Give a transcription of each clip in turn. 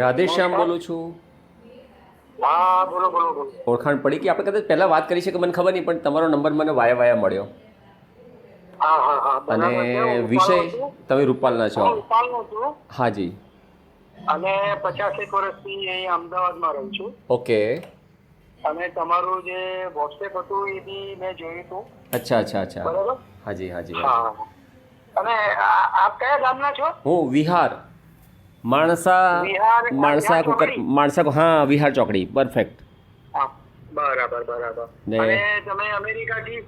રાધેશ્યામ બોલું છું. હા, બોલો બોલો બોલો. ઓળખાણ પડી કે આપણે કદાચ પહેલાં વાત કરી છે કે મને ખબર નહીં, પણ તમારો નંબર મને વાયા મળ્યો. હા હા હા, અને બરાબર છે. હું વિષય રૂપાલનો છું. તમે રૂપાલના છો? હું રૂપાલનો છું હાજી. અને 50 વર્ષથી અહીં અમદાવાદમાં રહું છું. ઓકે. અને તમારું જે વોટ્સએપ હતું એ બી મેં જોયું હતું. અચ્છા અચ્છા અચ્છા. બરાબર. હાજી હાજી. હા. અને આપ કયા ગામના છો? હું વિહાર માણસા વિહાર, માણસા વિહાર કુકર ચોકડી? માણસા હા વિહાર ચોકડી પરફેક્ટ. હા, બરાબર બરાબર. ને- અને તમે અમેરિકાથી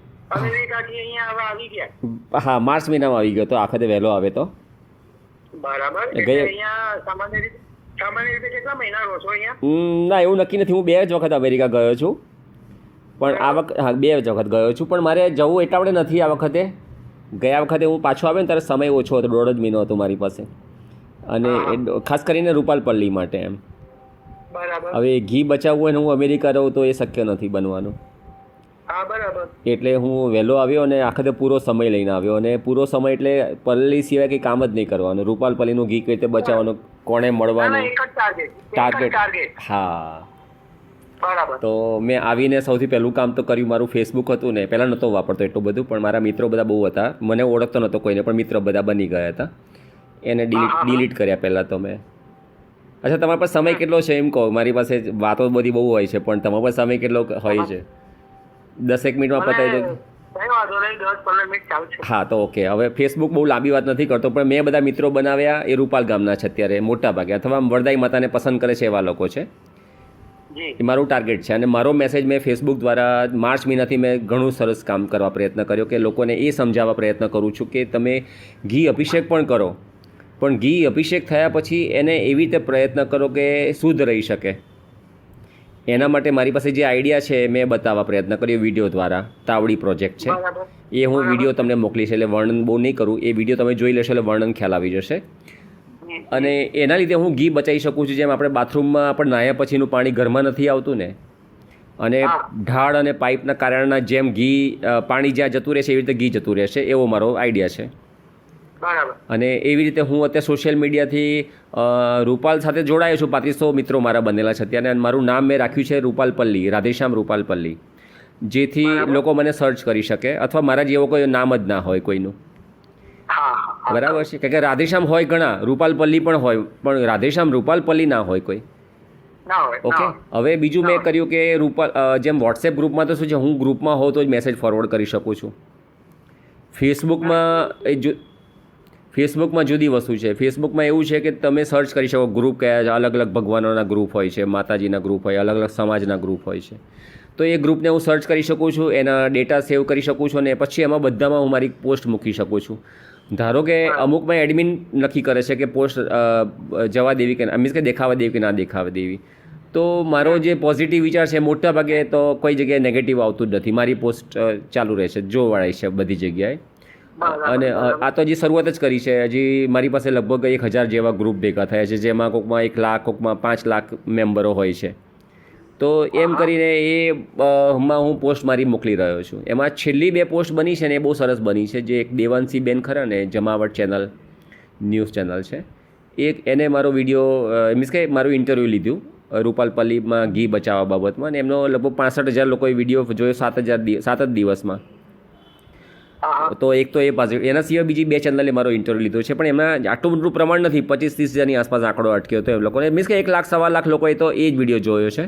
અહીંયા હવે આવી ગયા? હા, માર્ચ મહિનામાં આવી ગયો તો આખતે વહેલો આવે તો. બરાબર. એ એટલે ગયે- અહીંયા સામાન્ય રીતે કેટલા મહિના રહો છો અહીંયા? ના એવું નક્કી નથી. હું 2 જ વખત અમેરિકા ગયો છું, પણ આ વખત હા 2 જ વખત ગયો છું, પણ મારે જવું એટલા વડે નથી આ વખતે. ગયા વખતે હું પાછો આવ્યો ને ત્યારે સમય ઓછો હતો, 1.5 મહિનો હતો મારી પાસે. અને ખાસ કરીને રૂપાલપલ્લી માટે એમ. બરાબર. હવે ઘી બચાવવું હોય ને હું અમેરિકા રહું તો એ શક્ય નથી બનવાનું. હા, બરાબર. એટલે હું વહેલો આવ્યો અને આખતે પૂરો સમય લઈને આવ્યો. અને પૂરો સમય એટલે પલ્લી સિવાય કંઈ કામ જ નહીં કરવાનું. રૂપાલપલ્લીનું ઘી કઈ રીતે બચાવવાનું, કોણે ના, ના, મળવાનું, એક જ ટાર્ગેટ. ટાર્ગેટ. હા. બરાબર. તો મેં આવીને સૌથી પહેલું કામ તો કર્યું, મારું ફેસબુક હતું ને, પહેલાં નહોતો વાપરતો એટલું બધું, પણ મારા મિત્રો બધા બહુ હતા, મને ઓળખતો નહોતો કોઈને, પણ મિત્ર બધા બની ગયા હતા. એને ડિલીટ કર્યા પહેલાં તો મેં. અચ્છા, તમારા પાસે સમય કેટલો છે એમ કહો. મારી પાસે વાતો બધી બહુ હોય છે, પણ તમારા પાસે સમય કેટલો હોય છે? 10 મિનિટમાં પતાવી દો. કઈ વાંધો નહીં, 10-15 મિનિટ ચાલશે. હા તો ઓકે. હવે ફેસબુક બહુ લાંબી વાત નથી કરતો, પણ મેં બધા મિત્રો બનાવ્યા એ રૂપાલ ગામના છે અત્યારે મોટા ભાગે, અથવા વરદાઈ માતાને પસંદ કરે છે એવા લોકો છે. જી. એ મારું ટાર્ગેટ છે. અને મારો મેસેજ મેં ફેસબુક દ્વારા માર્ચ મહિનાથી મેં ઘણું સરસ કામ કરવા પ્રયત્ન કર્યો કે લોકોને એ સમજાવવા પ્રયત્ન કરું છું કે તમે ઘી અભિષેક પણ કરો, પણ ઘી અભિષેક થયા પછી એને એવી રીતે પ્રયત્ન કરો કે શુદ્ધ રહી શકે. એના માટે મારી પાસે જે આઈડિયા છે મેં બતાવવા પ્રયત્ન કર્યો વિડીયો દ્વારા. તાવડી પ્રોજેક્ટ છે બરાબર. એ. હું વિડીયો તમને મોકલીશ, એટલે વર્ણન બહુ નહીં કરું. એ વિડીયો તમે જોઈ લેશો એટલે વર્ણન ખ્યાલ આવી જશે. અને એના લીધે હું ઘી બચાવી શકું છું. જેમ આપણે બાથરૂમમાં આપણે નાહ્યા પછીનું પાણી ઘરમાં નથી આવતું ને, અને ઢાળ અને પાઇપના કારણના જેમ ઘી પાણી જ્યાં જતું રહેશે એવી રીતે ઘી જતું રહેશે, એવો મારો આઈડિયા છે. બરાબર. અને એવી રીતે હું અત્યારે સોશિયલ મીડિયાથી રૂપાલ સાથે જોડાયો છું. 3500 મિત્રો મારા બનેલા છે અત્યારે. અને મારું નામ મેં રાખ્યું છે રૂપાલપલ્લી, રાધેશ્યામ રૂપાલપલ્લી, જેથી લોકો મને સર્ચ કરી શકે, અથવા મારા જેવો કોઈ નામ જ ના હોય કોઈનું. બરાબર છે? કારણ કે રાધેશ્યામ હોય ઘણા, રૂપાલપલ્લી પણ હોય, પણ રાધેશ્યામ રૂપાલપલ્લી ના હોય કોઈ. ઓકે. હવે બીજું મેં કર્યું કે જેમ વોટ્સએપ ગ્રુપમાં તો શું છે, હું ગ્રુપમાં હોઉં તો જ મેસેજ ફોરવર્ડ કરી શકું છું. ફેસબુકમાં જુદી વસ્તુ છે. ફેસબુકમાં એવું છે કે તમે સર્ચ કરી શકો ગ્રુપ કયા છે. અલગ અલગ ભગવાનોના ગ્રુપ હોય છે, માતાજીના ગ્રુપ હોય, અલગ અલગ સમાજના ગ્રુપ હોય છે. તો એ ગ્રુપને હું સર્ચ કરી શકું છું, એના ડેટા સેવ કરી શકું છું, અને પછી એમાં બધામાં હું મારી પોસ્ટ મૂકી શકું છું. ધારો કે અમુકમાં એડમિન નક્કી કરે છે કે પોસ્ટ જવા દેવી કે મીન્સ કે દેખાવા દેવી કે ના દેખાવા દેવી. તો મારો જે પોઝિટિવ વિચાર છે મોટા ભાગે તો કોઈ જગ્યાએ નેગેટિવ આવતું જ નથી. મારી પોસ્ટ ચાલુ રહેશે, જોવાળી છે બધી જગ્યાએ. અને આ તો હજી શરૂઆત જ કરી છે. હજી મારી પાસે લગભગ 1000 જેવા ગ્રુપ ભેગા થયા છે, જેમાં કોઈકમાં 1 લાખ, કોઈકમાં 5 લાખ મેમ્બરો હોય છે. તો એમ કરીને એમાં હું પોસ્ટ મારી મોકલી રહ્યો છું. એમાં છેલ્લી 2 પોસ્ટ બની છે ને એ બહુ સરસ બની છે. જે એક દેવાંશી બેન ખરા ને, જમાવટ ચેનલ, ન્યૂઝ ચેનલ છે, એને મારો વિડીયો મીન્સ કે મારું ઇન્ટરવ્યૂ લીધું રૂપાલપલ્લીમાં ઘી બચાવવા બાબતમાં, અને એમનો લગભગ 65,000 લોકોએ વિડીયો જોયો 7 જ દિવસમાં. તો એક તો એ પાછળ એના સિવાય બીજી 2 ચેનલે મારો ઇન્ટરવ્યૂ લીધો છે, પણ એમાં આટલું બધું પ્રમાણ નથી. 25-30 હજારની આસપાસ આંકડો અટક્યો હતો એમ લોકોને. મીન્સ કે 1 લાખ 1.25 લાખ લોકોએ તો એ જ વિડીયો જોયો છે.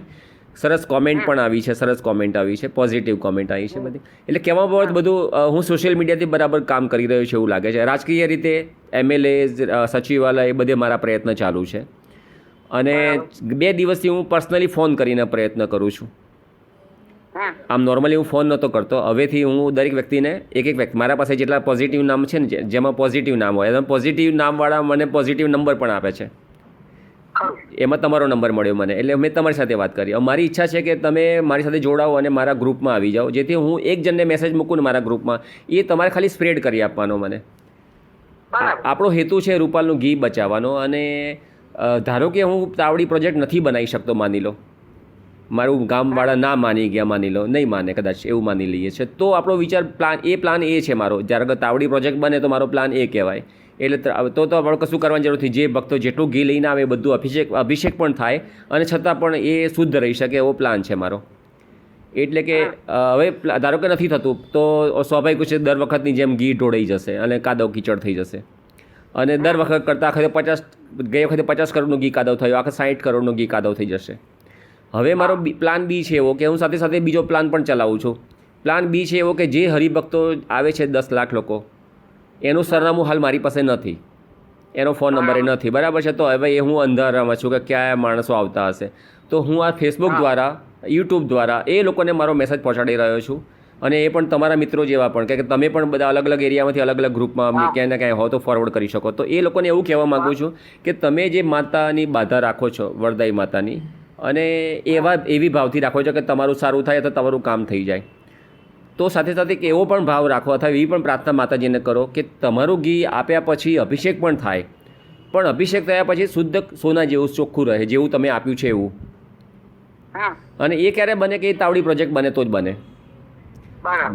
સરસ કોમેન્ટ પણ આવી છે, સરસ કોમેન્ટ આવી છે, પોઝિટિવ કોમેન્ટ આવી છે બધી. એટલે કહેવા બાબત બધું હું સોશિયલ મીડિયાથી બરાબર કામ કરી રહ્યો છું એવું લાગે છે. રાજકીય રીતે MLA, સચિવાલય, એ બધે મારા પ્રયત્ન ચાલુ છે. અને 2 દિવસથી હું પર્સનલી ફોન કરીને પ્રયત્ન કરું છું. આમ નોર્મલી હું ફોન નહોતો કરતો. હવેથી હું દરેક વ્યક્તિને એક વ્યક્તિ, મારા પાસે જેટલા પોઝિટિવ નામ છે ને, જેમાં પોઝિટિવ નામ હોય, એમાં પોઝિટિવ નામવાળા મને પોઝિટિવ નંબર પણ આપે છે. એમાં તમારો નંબર મળ્યો મને, એટલે મેં તમારી સાથે વાત કરી. મારી ઈચ્છા છે કે તમે મારી સાથે જોડાઓ અને મારા ગ્રુપમાં આવી જાઓ, જેથી હું એક જણને મેસેજ મૂકું ને મારા ગ્રુપમાં, એ તમારે ખાલી સ્પ્રેડ કરી આપવાનો મને. આપણો હેતુ છે રૂપાલનું ઘી બચાવવાનો. અને ધારો કે હું તાવડી પ્રોજેક્ટ નથી બનાવી શકતો, માની લો મારું ગામવાળા ના માની ગયા, માની લો નહીં માને, કદાચ એવું માની લઈએ છે, તો આપણો વિચાર પ્લાન એ છે મારો. જ્યારે તાવડી પ્રોજેક્ટ બને તો મારો પ્લાન એ કહેવાય એટલે તો આપણે કશું કરવાની જરૂર નથી. જે ભક્તો જેટલું ઘી લઈને આવે એ બધું અભિષેક પણ થાય અને છતાં પણ એ શુદ્ધ રહી શકે એવો પ્લાન છે મારો. એટલે કે હવે ધારો કે નથી થતું તો સ્વાભાવિક છે દર વખતની જેમ ઘી ઢોળાઈ જશે અને કાદવ કીચડ થઈ જશે. અને દર વખત કરતાં ગઈ વખતે 50 કરોડનું ઘી કાદવ થયું, આખા 60 કરોડનું ઘી કાદવ થઈ જશે. હવે મારો પ્લાન બી છે એવો કે હું સાથે સાથે બીજો પ્લાન પણ ચલાવું છું. પ્લાન બી છે એવો કે જે હરિભક્તો આવે છે 10 લાખ લોકો, એનું સરનામું હાલ મારી પાસે નથી, એનો ફોન નંબર એ નથી, બરાબર છે. તો હવે એ હું અંધારામાં છું કે કયા માણસો આવતા હશે. તો હું આ ફેસબુક દ્વારા, યુટ્યુબ દ્વારા એ લોકોને મારો મેસેજ પહોંચાડી રહ્યો છું. અને એ પણ તમારા મિત્રો જેવા પણ કે તમે પણ બધા અલગ અલગ એરિયામાંથી અલગ અલગ ગ્રુપમાં ક્યાંય ને ક્યાંય હો તો ફોરવર્ડ કરી શકો. તો એ લોકોને એવું કહેવા માગું છું કે તમે જે માતાની બાધા રાખો છો, વરદાઈ માતાની, અને એવી ભાવથી રાખો છો કે તમારું સારું થાય તો તમારું કામ થઈ જાય. તો સાથે સાથે એક એવો પણ ભાવ રાખો અથવા એવી પણ પ્રાર્થના માતાજીને કરો કે તમારું ઘી આપ્યા પછી અભિષેક પણ થાય, પણ અભિષેક થયા પછી શુદ્ધ સોના જેવું ચોખ્ખું રહે, જેવું તમે આપ્યું છે એવું. અને એ ક્યારે બને કે એ તાવડી પ્રોજેક્ટ બને તો જ બને.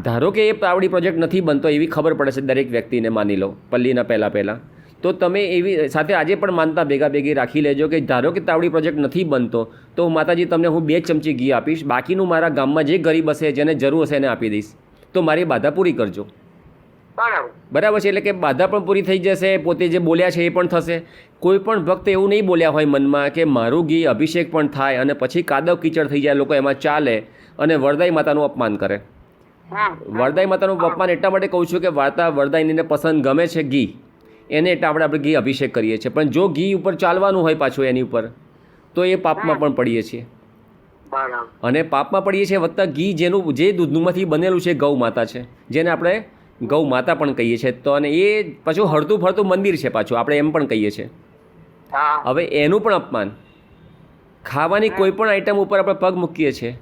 ધારો કે એ તાવડી પ્રોજેક્ટ નથી બનતો એવી ખબર પડે છે દરેક વ્યક્તિને, માની લો પલ્લીના પહેલાં તો તમે એવી સાથે આજે પણ માનતા ભેગી રાખી લેજો કે ધારો કે તાવડી પ્રોજેક્ટ નથી બનતો તો માતાજી તમને હું 2 ચમચી ઘી આપીશ, બાકીનું મારા ગામમાં જે ગરીબ હશે, જેને જરૂર હશે એને આપી દઈશ, તો મારી બાધા પૂરી કરજો. બરાબર છે. એટલે કે બાધા પણ પૂરી થઈ જશે, પોતે જે બોલ્યા છે એ પણ થશે. કોઈ પણ ભક્ત એવું નહીં બોલ્યા હોય મનમાં કે મારું ઘી અભિષેક પણ થાય અને પછી કાદવ કીચડ થઈ જાય, લોકો એમાં ચાલે અને વરદાઈ માતાનું અપમાન કરે. વરદાઈ માતાનું અપમાન એટલા માટે કહું છું કે વરદાઈનીને પસંદ ગમે છે ઘી, એને એટલે આપણે ઘી અભિષેક કરીએ છીએ. પણ જો ઘી ઉપર ચાલવાનું હોય પાછું એની ઉપર, તો એ પાપમાં પણ પડીએ છીએ. અને પાપમાં પડીએ છીએ વત્તા ઘી જે દૂધમાંથી બનેલું છે, ગૌ માતા છે, જેને આપણે ગૌ માતા પણ કહીએ છીએ. તો અને એ પાછું હરતું ફરતું મંદિર છે પાછું, આપણે એમ પણ કહીએ છીએ. હવે એનું પણ અપમાન, ખાવાની કોઈ પણ આઈટમ ઉપર આપણે પગ મૂકીએ છીએ.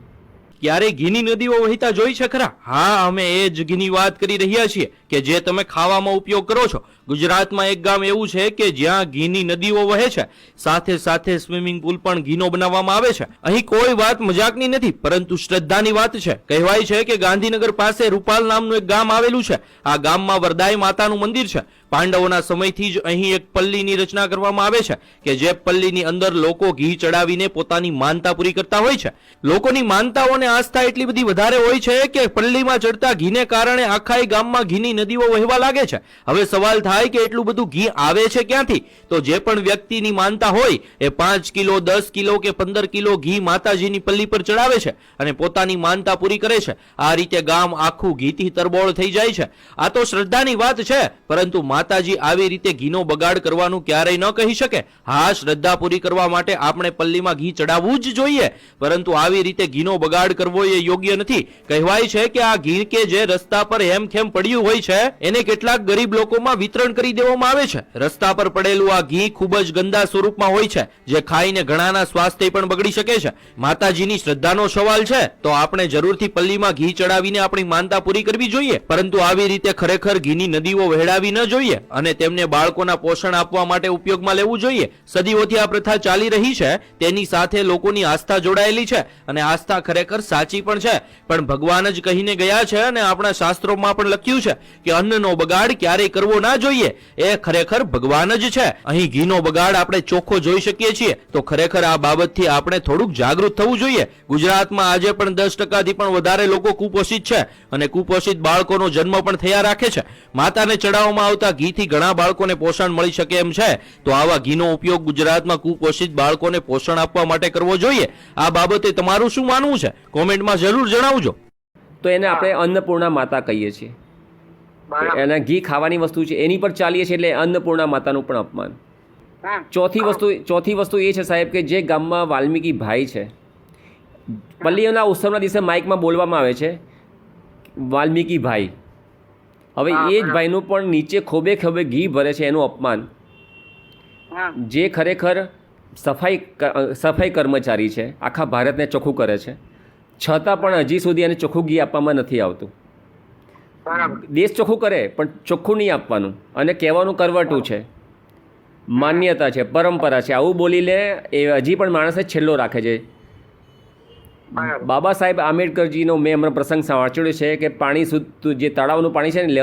ક્યારે ઘીની નદીઓ વહેતા જોઈ છે ખરા? હા, અમે એ જ ઘીની વાત કરી રહ્યા છીએ કે જે તમે ખાવામાં ઉપયોગ કરો છો. ગુજરાતમાં એક ગામ એવું છે કે જ્યાં ઘીની નદીઓ વહે છે, સાથે સાથે સ્વિમિંગ પુલ પણ ઘીનો બનાવવામાં આવે છે. અહીં કોઈ વાત મજાકની નથી, પરંતુ શ્રદ્ધાની વાત છે. કહેવાય છે કે ગાંધીનગર પાસે રૂપાલ નામનું એક ગામ આવેલું છે. આ ગામમાં વરદાઈ માતાનું મંદિર છે. પાંડવોના સમયથી જ અહીં એક પલ્લીની રચના કરવામાં આવે છે કે જે પલ્લીની અંદર લોકો ઘી ચડાવીને પોતાની માનતા પૂરી કરતા હોય છે. લોકોની માનતાઓને આસ્થા એટલી બધી વધારે હોય છે કે પલ્લીમાં ચડતા ઘીને કારણે આખા ગામમાં ઘીની નદીઓ વહેવા લાગે છે. હવે સવાલ થાય કે એટલું બધું ઘી આવે છે ક્યાંથી? તો જે પણ વ્યક્તિની માનતા હોય એ 5 કિલો, 10 કિલો કે 15 કિલો ઘી માતાજીની પલ્લી પર ચડાવે છે અને પોતાની માનતા પૂરી કરે છે. આ રીતે ગામ આખું ઘીથી તરબોળ થઈ જાય છે. આ તો શ્રદ્ધાની વાત છે, પરંતુ માતાજી આવી રીતે ઘીનો બગાડ કરવાનું ક્યારેય ન કહી શકે. હા, શ્રદ્ધા પૂરી કરવા માટે આપણે પલ્લીમાં ઘી ચડાવવું જ જોઈએ, પરંતુ આવી રીતે ઘીનો બગાડ કરવો એ યોગ્ય નથી. કહેવાય છે કે આ ઘી કે જે રસ્તા પર હેમખેમ પડ્યું હોય છે એને કેટલાક ગરીબ લોકોમાં વિતરણ કરી દેવામાં આવે છે. રસ્તા પર પડેલું આ ઘી ખૂબ જ ગંદા સ્વરૂપમાં હોય છે, જે ખાઈને ઘણાના સ્વાસ્થ્ય પણ બગડી શકે છે. માતાજીની શ્રદ્ધાનો સવાલ છે તો આપણે જરૂરથી પલ્લીમાં ઘી ચડાવીને આપણી માનતા પૂરી કરવી જોઈએ, પરંતુ આવી રીતે ખરેખર ઘીની નદીઓ વહેડાવી ન જોઈએ અને તેમને બાળકોના પોષણ આપવા માટે ઉપયોગમાં લેવું જોઈએ. સદીઓથી આ પ્રથા ચાલી રહી છે, તેની સાથે લોકોની આસ્થા જોડાયેલી છે અને આસ્થા ખરેખર સાચી પણ છે. પણ ભગવાન જ કહીને ગયા છે અને આપણા શાસ્ત્રોમાં પણ લખ્યું છે કે અન્નનો બગાડ ક્યારેય કરવો ના જોઈએ. એ ખરેખર ભગવાન જ છે. અહીં ઘીનો બગાડ આપણે ચોખ્ખો જોઈ શકીએ છીએ, તો ખરેખર આ બાબતથી આપણે થોડુંક જાગૃત થવું જોઈએ. ગુજરાતમાં આજે પણ 10%થી પણ વધારે લોકો કુપોષિત છે અને કુપોષિત બાળકોનો જન્મ પણ થયા રાખે છે. માતાને ચડાવવામાં આવતા ઘીથી ઘણા બાળકોને પોષણ મળી શકે એમ છે, તો આવા ઘીનો ઉપયોગ ગુજરાતમાં કુપોષિત બાળકોને પોષણ આપવા માટે કરવો જોઈએ. આ બાબતે તમારું શું માનવું છે? કોમેન્ટમાં જરૂર જણાવજો. તો એને આપણે અન્નપૂર્ણા માતા કહીએ છીએ. એના ઘી ખાવાની વસ્તુ છે, એની પર ચાલીએ છીએ એટલે અન્નપૂર્ણા માતાનું પણ અપમાન. ચોથી વસ્તુ એ છે સાહેબ કે જે ગામમાં વાલ્મીકી ભાઈ છે, પલ્લીઓના ઉત્સવના દિવસે માઇકમાં બોલવામાં આવે છે વાલ્મીકી ભાઈ. હવે એ જ ભાઈનું પણ નીચે ખોબે ખોબે ઘી ભરે છે, એનું અપમાન. જે ખરેખર સફાઈ કર્મચારી છે, આખા ભારતને ચોખ્ખું કરે છે, છતાં પણ હજી સુધી એને ચોખ્ખું ઘી આપવામાં નથી આવતું. દેશ ચોખ્ખું કરે પણ ચોખ્ખું નહીં આપવાનું, અને કહેવાનું કરવટું છે, માન્યતા છે, પરંપરા છે, આવું બોલી લે એ હજી પણ માણસે છેલ્લો રાખે છે. બાબા સાહેબ આંબેડકરજીનો મેં હમણાં પ્રસંગ વાંચ્યો છે કે પાણી શુદ્ધ જે તળાવનું પાણી છે ને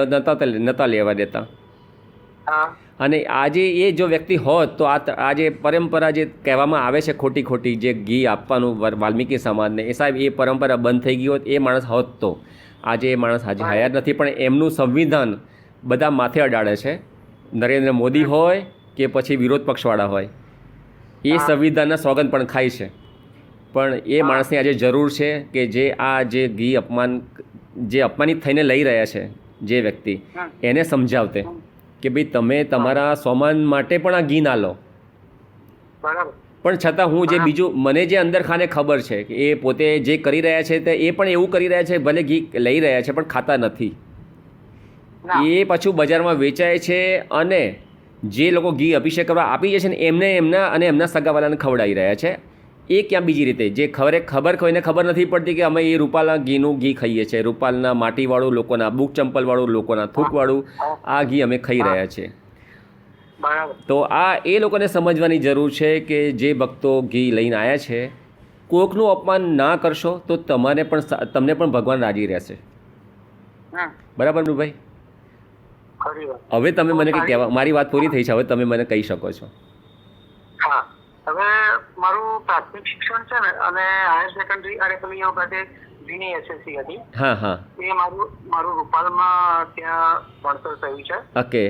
નહોતા લેવા દેતા. હા અને આજે એ જો વ્યક્તિ હોત તો આ જે પરંપરા જે કહેવામાં આવે છે ખોટી જે ઘી આપવાનું વાલ્મીકી સમાજને એ સાહેબ એ પરંપરા બંધ થઈ ગઈ હોત એ માણસ હોત તો આજે એ માણસ આજે હયાત નથી, પણ એમનું સંવિધાન બધા માથે અડાડે છે, નરેન્દ્ર મોદી હોય કે પછી વિરોધ પક્ષવાળા હોય, એ સંવિધાનના સોગંદ પણ ખાય છે. પણ એ માણસની આજે જરૂર છે કે જે આ જે ઘી અપમાનિત થઈને લઈ રહ્યા છે જે વ્યક્તિ, એને સમજાવતે કે ભાઈ તમે તમારા સોમાન માટે પણ આ ઘી ના લો. બરાબર. પણ છતાં હું જે બીજું મને જે અંદર ખાને ખબર છે કે એ પોતે જે કરી રહ્યા છે તે એ પણ એવું કરી રહ્યા છે, ભલે ઘી લઈ રહ્યા છે પણ ખાતા નથી. એ પાછું બજારમાં વેચાય છે અને જે લોકો ઘી અભિષેક કરવા આપી જાય છે ને એમને એમના સગાવાલાને ખવડાવી રહ્યા છે. એ ક્યાં બીજી રીતે જે ખબર કોઈને ખબર નથી પડતી કે અમે એ રૂપાલના ઘીનું ઘી ખાઈએ છીએ, રૂપાલના માટીવાળું લોકોના બુક ચંપલવાળું લોકોના થૂકવાળું આ ઘી અમે ખાઈ રહ્યા છીએ. તો આ એ લોકોને સમજવાની જરૂર છે કે જે ભક્તો ઘી લઈને આવ્યા છે, કોકનું અપમાન ના કરશો તો તમને પણ ભગવાન રાજી રહેશે. બરાબર ને ભાઈ? હવે તમે મને કંઈ કહેવા, મારી વાત પૂરી થઈ છે, હવે તમે મને કહી શકો છો. હા, હવે મારું પ્રાથમિક શિક્ષણ છે ને અને હાયર સેકન્ડરી અને પેલી વખતે જૂની એસએસસી હતી. હા હા. એ મારું રૂપાલમાં ત્યાં ભણતર થયું છે. ઓકે.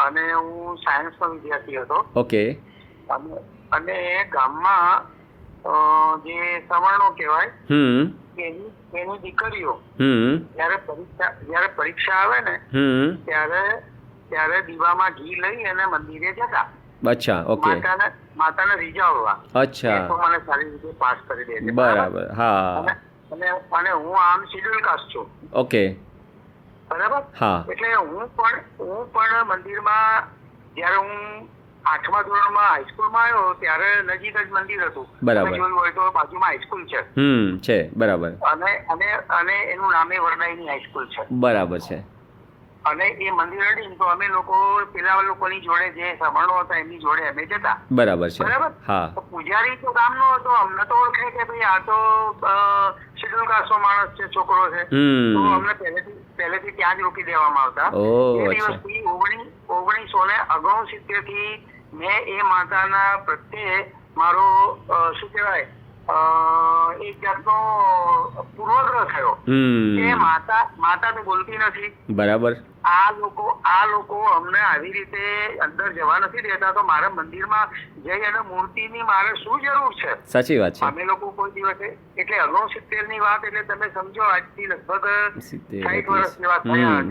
અને હું સાયન્સનો વિદ્યાર્થી હતો. ઓકે. અને ગામમાં જે સવર્ણો કહેવાય એની દીકરીઓ જયારે પરીક્ષા આવે ને ત્યારે દીવામાં ઘી લઈ અને મંદિરે જતા. અચ્છા. ઓકે. માતાને રીઝાવવા. અચ્છા. તો મને સારી રીતે પાસ કરી દે છે. બરાબર. હા. અને હું આમ શેડ્યુલ કાસ્ટ છું. ઓકે. બરાબર. હા. એટલે હું પણ મંદિરમાં જયારે હું 8મા ધોરણમાં હાઈસ્કૂલમાં આવ્યો ત્યારે નજીક જ મંદિર હતું. બરાબર. જોયું હોય તો બાજુમાં હાઈસ્કૂલ છે. છે. બરાબર. અને એનું નામે વરનાઈની હાઈસ્કૂલ છે. બરાબર છે. અને એ મંદિર હતી તો અમે લોકો પેલા લોકોની જોડે જે સવર્ણો હતા એમની જોડે અમે જતા. બરાબર છે. બરાબર. હા. પૂજારી તો ગામનો હતો, અમને તો ઓળખે કે ભાઈ આ તો શેડ્યુલ કાસ્ટનો માણસ છે, છોકરો છે. તો અમને પહેલેથી ત્યાં જ રોકી દેવામાં આવતા. એ દિવસથી 1969 થી મેં એ માતાના પ્રત્યે મારો શું કહેવાય એક જાતનો પૂર્વગ્રહ થયો કે માતા તો બોલતી નથી. બરાબર. આ લોકો અમને આવી રીતે અંદર જવા નથી દેતા, તો મારા મંદિરમાં જઈ અને મૂર્તિની મારે શું જરૂર છે? સાચી વાત છે. અમે લોકો કોઈ દિવસે એટલે 69 ની વાત એટલે તમે સમજો આજથી લગભગ 60 વર્ષની વાત થયા.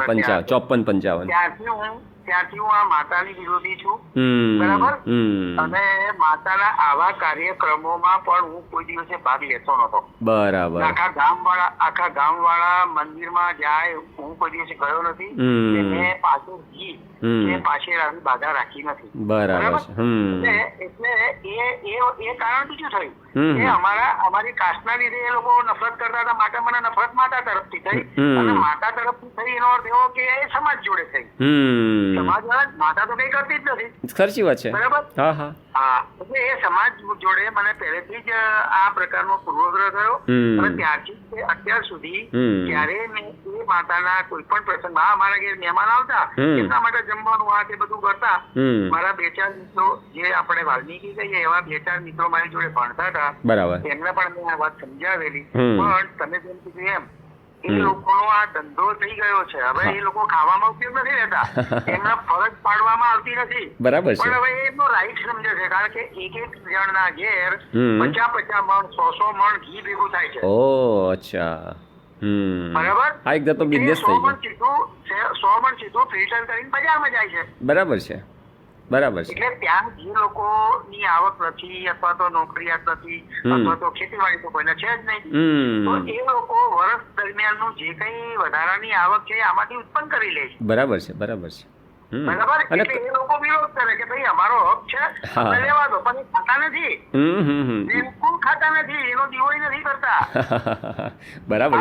55. ત્યાંથી હું આ માતાની વિરોધી છું. બરાબર. અને માતાના આવા કાર્યક્રમોમાં પણ હું કોઈ દિવસે ભાગ લેતો નતો. બરાબર. આખા ગામવાળા મંદિરમાં જાય હું કોઈ દિવસે ગયો નથી. મેં પાછળ પાછળ બાધા રાખી નથી. બરાબર. એટલે એ કારણ બીજું થયું કે અમારી કાસ્ટના લીધે એ લોકો નફરત કરતા હતા, માટે મને નફરત માતા તરફથી થઈ. અને માતા તરફથી થઈ એનો અર્થ એવો કે એ સમાજ જોડે થઈ. સમાજ માતા તો કઈ કરતી જ નથી. સાચી વાત છે. બરાબર. હા હા. એટલે એ સમાજ જોડે મને પહેલેથી જ આ પ્રકારનો પૂર્વગ્રહ થયો. અને ત્યારથી અત્યાર સુધી ક્યારે મેં એ માતાના કોઈ પણ પ્રસંગમાં અમારા ઘેર મહેમાન આવતા એમના માટે જમવાનું આ તે બધું કરતા. મારા 2-4 મિત્રો જે આપણે વાલ્મીકી કહીએ એવા 2-4 મિત્રો મારી જોડે ભણતા હતા. બરાબર. એમને પણ મેં આ વાત સમજાવેલી. પણ તમે જેમ કીધું એમ એ લોકોનો આ ધંધો થઈ ગયો છે. હવે એ લોકો ખાવામાં ઉપયોગ નથી લેતા, એમને ફરજ પાડવામાં આવતી નથી. બરાબર છે. પણ હવે એમનો રાઈટ સમજે છે, કારણ કે એક જણના ઘેર 50-50 મણ 100 મણ ઘી ભેગું થાય છે. ઓ અચ્છા. બરાબર. આ એક જાતનો બિઝનેસ થઈ ગયો. 100 મણ સીધું ફિલ્ટર કરીને બજારમાં જાય છે. બરાબર છે. બરાબર છે. એટલે ત્યાં જે લોકોની આવક નથી અથવા તો નોકરિયાત નથી અથવા તો ખેતીવાડી તો કોઈને છે જ નહીં, તો એ લોકો વર્ષ દરમિયાનનું જે કઈ વધારાની આવક છે આમાંથી ઉત્પન્ન કરી લે છે. બરાબર છે. બરાબર છે. બરાબર. એટલે એ લોકો વિરોધ કરે કે ભાઈ અમારો હક છે અમને લેવા દો, પણ એ ખાતા નથી. બિલકુલ ખાતા નથી, એનો દીવોય નથી કરતા. બરાબર.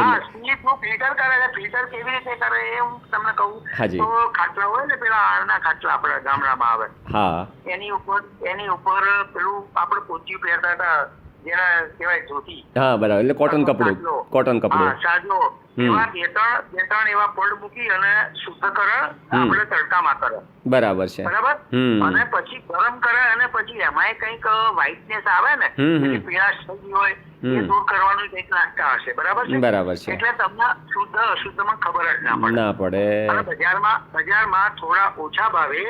ફિલ્ટર કરે છે. ફિલ્ટર કેવી રીતે કરે એ હું તમને કહું તો ખાટલા હોય ને પેલા આળના ખાટલા આપણા ગામડામાં આવે, એની ઉપર પેલું આપણે પોતિયું પહેરતા હતા જેના કહેવાય ધોતી, હા બરાબર, એટલે કોટન કપડું, સાદલો. કોટન કપડું. હા, સાદલો. એવા બે ત્રણ એવા પડ મૂકી અને શુદ્ધકરણ આપણે તડકામાં કરે. બરાબર છે. બરાબર. અને પછી ગરમ કરે અને પછી એમાંય કંઈક વ્હાઇટનેસ આવે ને, એટલે પીળાશ થઈ ગઈ હોય એ દૂર કરવાનું કંઈક નાખતા હશે. બરાબર છે. બરાબર છે. એટલે તમને શુદ્ધ અશુદ્ધમાં ખબર જ ના પડે. અને બજારમાં થોડા ઓછા ભાવે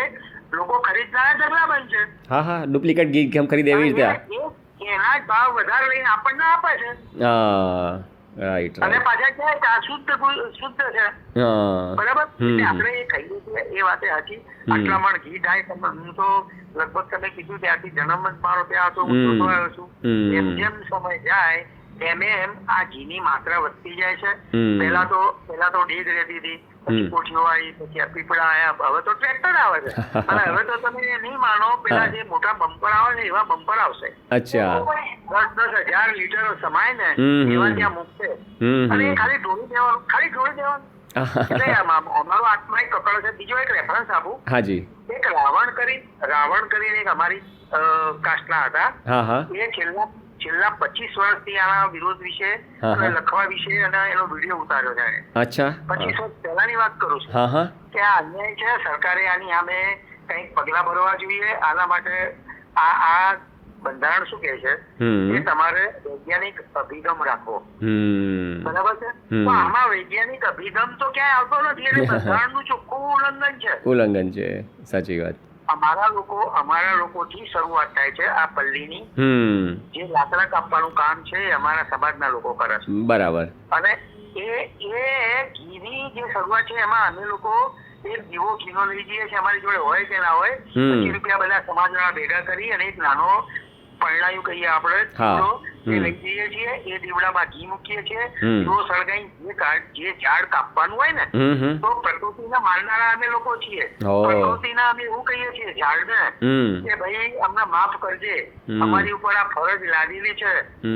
લોકો ખરીદનારા ઢગલા બનશે. હા હા, ડુપ્લિકેટ ઘી કેમ ખરીદે એવી રીતે એના જ ભાવ વધારે લઈને આપણને આપે છે. હા રાઈટ. અને પાછા કહે કે આ શુદ્ધ છે. બરાબર. એટલે આપણે એ કહીએ છીએ એ વાતે સાચી. આટલા મણ ઘી થાય, હું તો લગભગ તમે કીધું ત્યાંથી જન્મ જ મારો ત્યાં હતો, હું જોતો આવ્યો છું. એમ જેમ સમય જાય એમ આ ઘીની માત્રા વધતી જાય છે. પેલા તો ડેગ રહેતી હતી, પછી કોઠીઓ આવી, પછી આ પીપળા આવ્યા, હવે તો ટ્રેક્ટર આવે છે. અને હવે તો તમે નહીં માનો, પેલા જે મોટા બમ્પર આવે ને એવા બમ્પર આવશે. અચ્છા. 10,000 લીટર સમાય ને એવા ત્યાં મૂકશે. અને ખાલી ઢોળી દેવાનું. એટલે અમારો આત્મા એક કકડો છે. બીજો એક રેફરન્સ આપું. હાજી. એક રાવણ કરીને એક અમારી કાસ્ટના હતા. હા હા. એ છેલ્લા 25 વર્ષથી આના વિરોધ વિશે અને લખવા વિશે અને એનો વિડીયો ઉતાર્યો છે. અચ્છા. 25 વર્ષ પહેલાની વાત કરું છું. હા હા. કે આ અન્યાય છે, સરકારે આની સામે કંઈક પગલા ભરવા જોઈએ. આના માટે આ બંધારણ શું કહે છે એ તમારે વૈજ્ઞાનિક અભિગમ રાખવો. બરાબર છે. તો આમાં વૈજ્ઞાનિક અભિગમ તો ક્યાંય આવતો નથી. એટલે બંધારણનું ચોખ્ખું ઉલ્લંઘન છે. સાચી વાત. અમારા લોકોથી શરૂઆત થાય છે આ પલ્લીની. જે લાકડા કાપવાનું કામ છે એ અમારા સમાજના લોકો કરે છે. બરાબર. અને એ ઘીની જે શરૂઆત છે એમાં અમે લોકો એક દીવો ઘીનો લઈ જઈએ છીએ. અમારી જોડે હોય કે ના હોય, ₹25 બધા સમાજવાળા ભેગા કરી અને એક નાનો પરણાયું કહીએ આપણે દીવડો એ લઈ જઈએ છીએ. એ દીવડામાં ઘી મૂકીએ છીએ. દીવો સળગાઈ જે ઝાડ કાપવાનું હોય ને, તો પ્રકૃતિને મારનારા અમે લોકો છીએ. પ્રકૃતિના અમે એવું કહીએ છીએ ઝાડને કે ભાઈ અમને માફ કરજે, અમારી ઉપર આ ફરજ લાદેલી છે,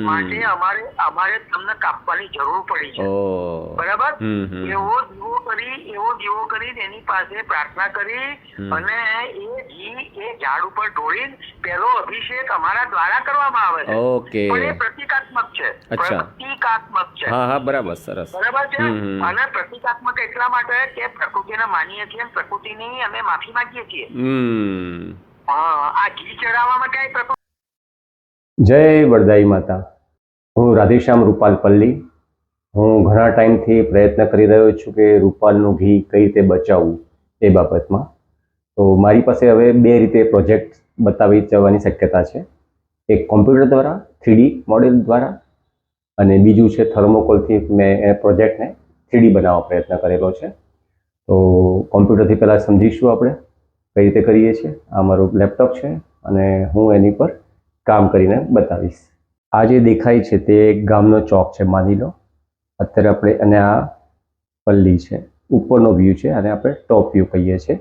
માટે અમારે તમને કાપવાની જરૂર પડી છે. બરાબર. એવો દીવો કરી એની પાસે પ્રાર્થના કરી અને એ ઘી એ ઝાડ ઉપર ઢોળીને પહેલો અભિષેક અમારા દ્વારા કરવામાં આવે છે. ઓકે. પણ એ પ્રતિકાત્મક છે. પ્રતિકાત્મક છે. હા હા, બરાબર. સરસ. બરાબર છે. અને પ્રતિકાત્મક એટલા માટે કે પ્રકૃતિને માનીએ છીએ, પ્રકૃતિની અમે માફી માંગીએ છીએ. આ ઘી ચડાવવામાં ક્યાંય પ્રકૃતિ. જય વરદાઈ માતા. હું રાધેશ્યામ રૂપાલ પલ્લી. હું ઘણા ટાઈમથી પ્રયત્ન કરી રહ્યો છું કે રૂપાલનું ઘી કઈ રીતે બચાવવું એ બાબતમાં. તો મારી પાસે હવે 2 રીતે પ્રોજેક્ટ બતાવી જવાની શક્યતા છે. એક કોમ્પ્યુટર દ્વારા 3D મોડેલ દ્વારા, અને બીજું છે થર્મોકોલથી મેં એ પ્રોજેક્ટને 3D બનાવવા પ્રયત્ન કરેલો છે. તો કોમ્પ્યુટરથી પહેલાં સમજીશું આપણે કઈ રીતે કરીએ છીએ. આ મારું લેપટોપ છે અને હું એની પર કામ કરીને બતાવીશ. આ જે દેખાય છે તે ગામનો ચોક છે માની લો. અત્યારે આપણે, અને આ પલ્લી છે, ઉપરનો વ્યૂ છે, અને આપણે ટોપ વ્યૂ કહીએ છીએ.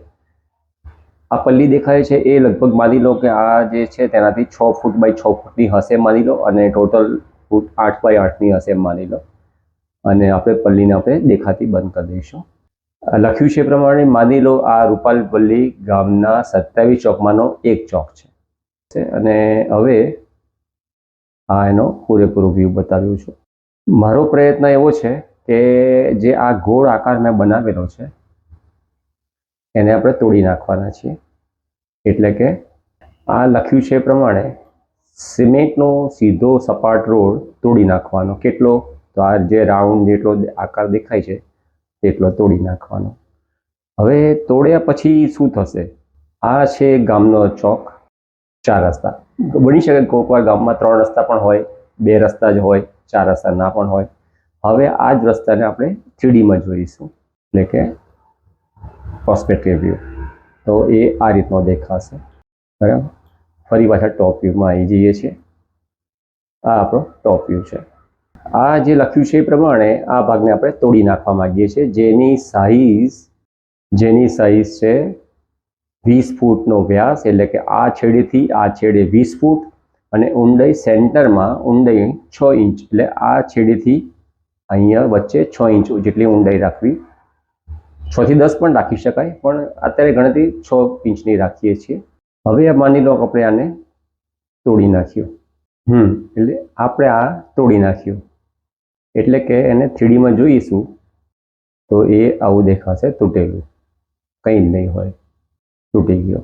આ પલ્લી દેખાય છે એ લગભગ માની લો કે આ જે છે તેનાથી 6 ફૂટ બાય 6 ફૂટની હશે માની લો, અને ટોટલ ફૂટ 8 બાય 8ની હશે માની લો. અને આપણે પલ્લીને આપણે દેખાતી બંધ કરી દઈશું. લખ્યું છે પ્રમાણે માની લો આ રૂપાલ પલ્લી ગામના 27 ચોકમાંનો એક ચોક છે. અને હવે આ એનો પૂરેપૂરો વ્યૂ બતાવ્યો છું. મારો પ્રયત્ન એવો છે કે જે આ ગોળ આકાર મેં બનાવેલો છે એને આપણે તોડી નાખવાના છીએ. એટલે કે આ લખ્યું છે પ્રમાણે સિમેન્ટનો સીધો સપાટ રોડ તોડી નાખવાનો. કેટલો? તો આ જે રાઉન્ડ જેટલો આકાર દેખાય છે તેટલો તોડી નાખવાનો. હવે તોડ્યા પછી શું થશે? આ છે ગામનો ચોક. 4 રસ્તા બની શકે. કોઈક વાર ગામમાં 3 રસ્તા પણ હોય, 2 રસ્તા જ હોય, 4 રસ્તા ના પણ હોય. હવે આ જ રસ્તાને આપણે 3Dમાં જોઈશું, એટલે કે પર્સપેક્ટિવ વ્યૂ. તો એ આ રીતનો દેખાશે. બરાબર. ફરી પાછા ટોપ વ્યૂમાં આવી જઈએ છીએ. આ આપણો ટોપ વ્યૂ છે. આ જે લખ્યું છે એ પ્રમાણે આ ભાગને આપણે તોડી નાખવા માંગીએ છીએ, જેની સાઈઝ છે 20 ફૂટનો વ્યાસ. એટલે કે આ છેડેથી આ છેડે 20 ફૂટ, અને ઊંડાઈ સેન્ટરમાં ઊંડાઈ 6 ઇંચ. એટલે આ છેડેથી અહીંયા વચ્ચે 6 ઇંચ જેટલી ઊંડાઈ રાખવી. 6 થી 10 પણ રાખી શકાય, પણ અત્યારે ગણતરી 6 ઇંચની રાખીએ છીએ. હવે માની લો આપણે આને તોડી નાખ્યું. એટલે આપણે આ તોડી નાખ્યું, એટલે કે એને 3Dમાં જોઈશું તો એ આવું દેખાશે, તૂટેલું, કંઈ જ નહીં હોય, તૂટી ગયો.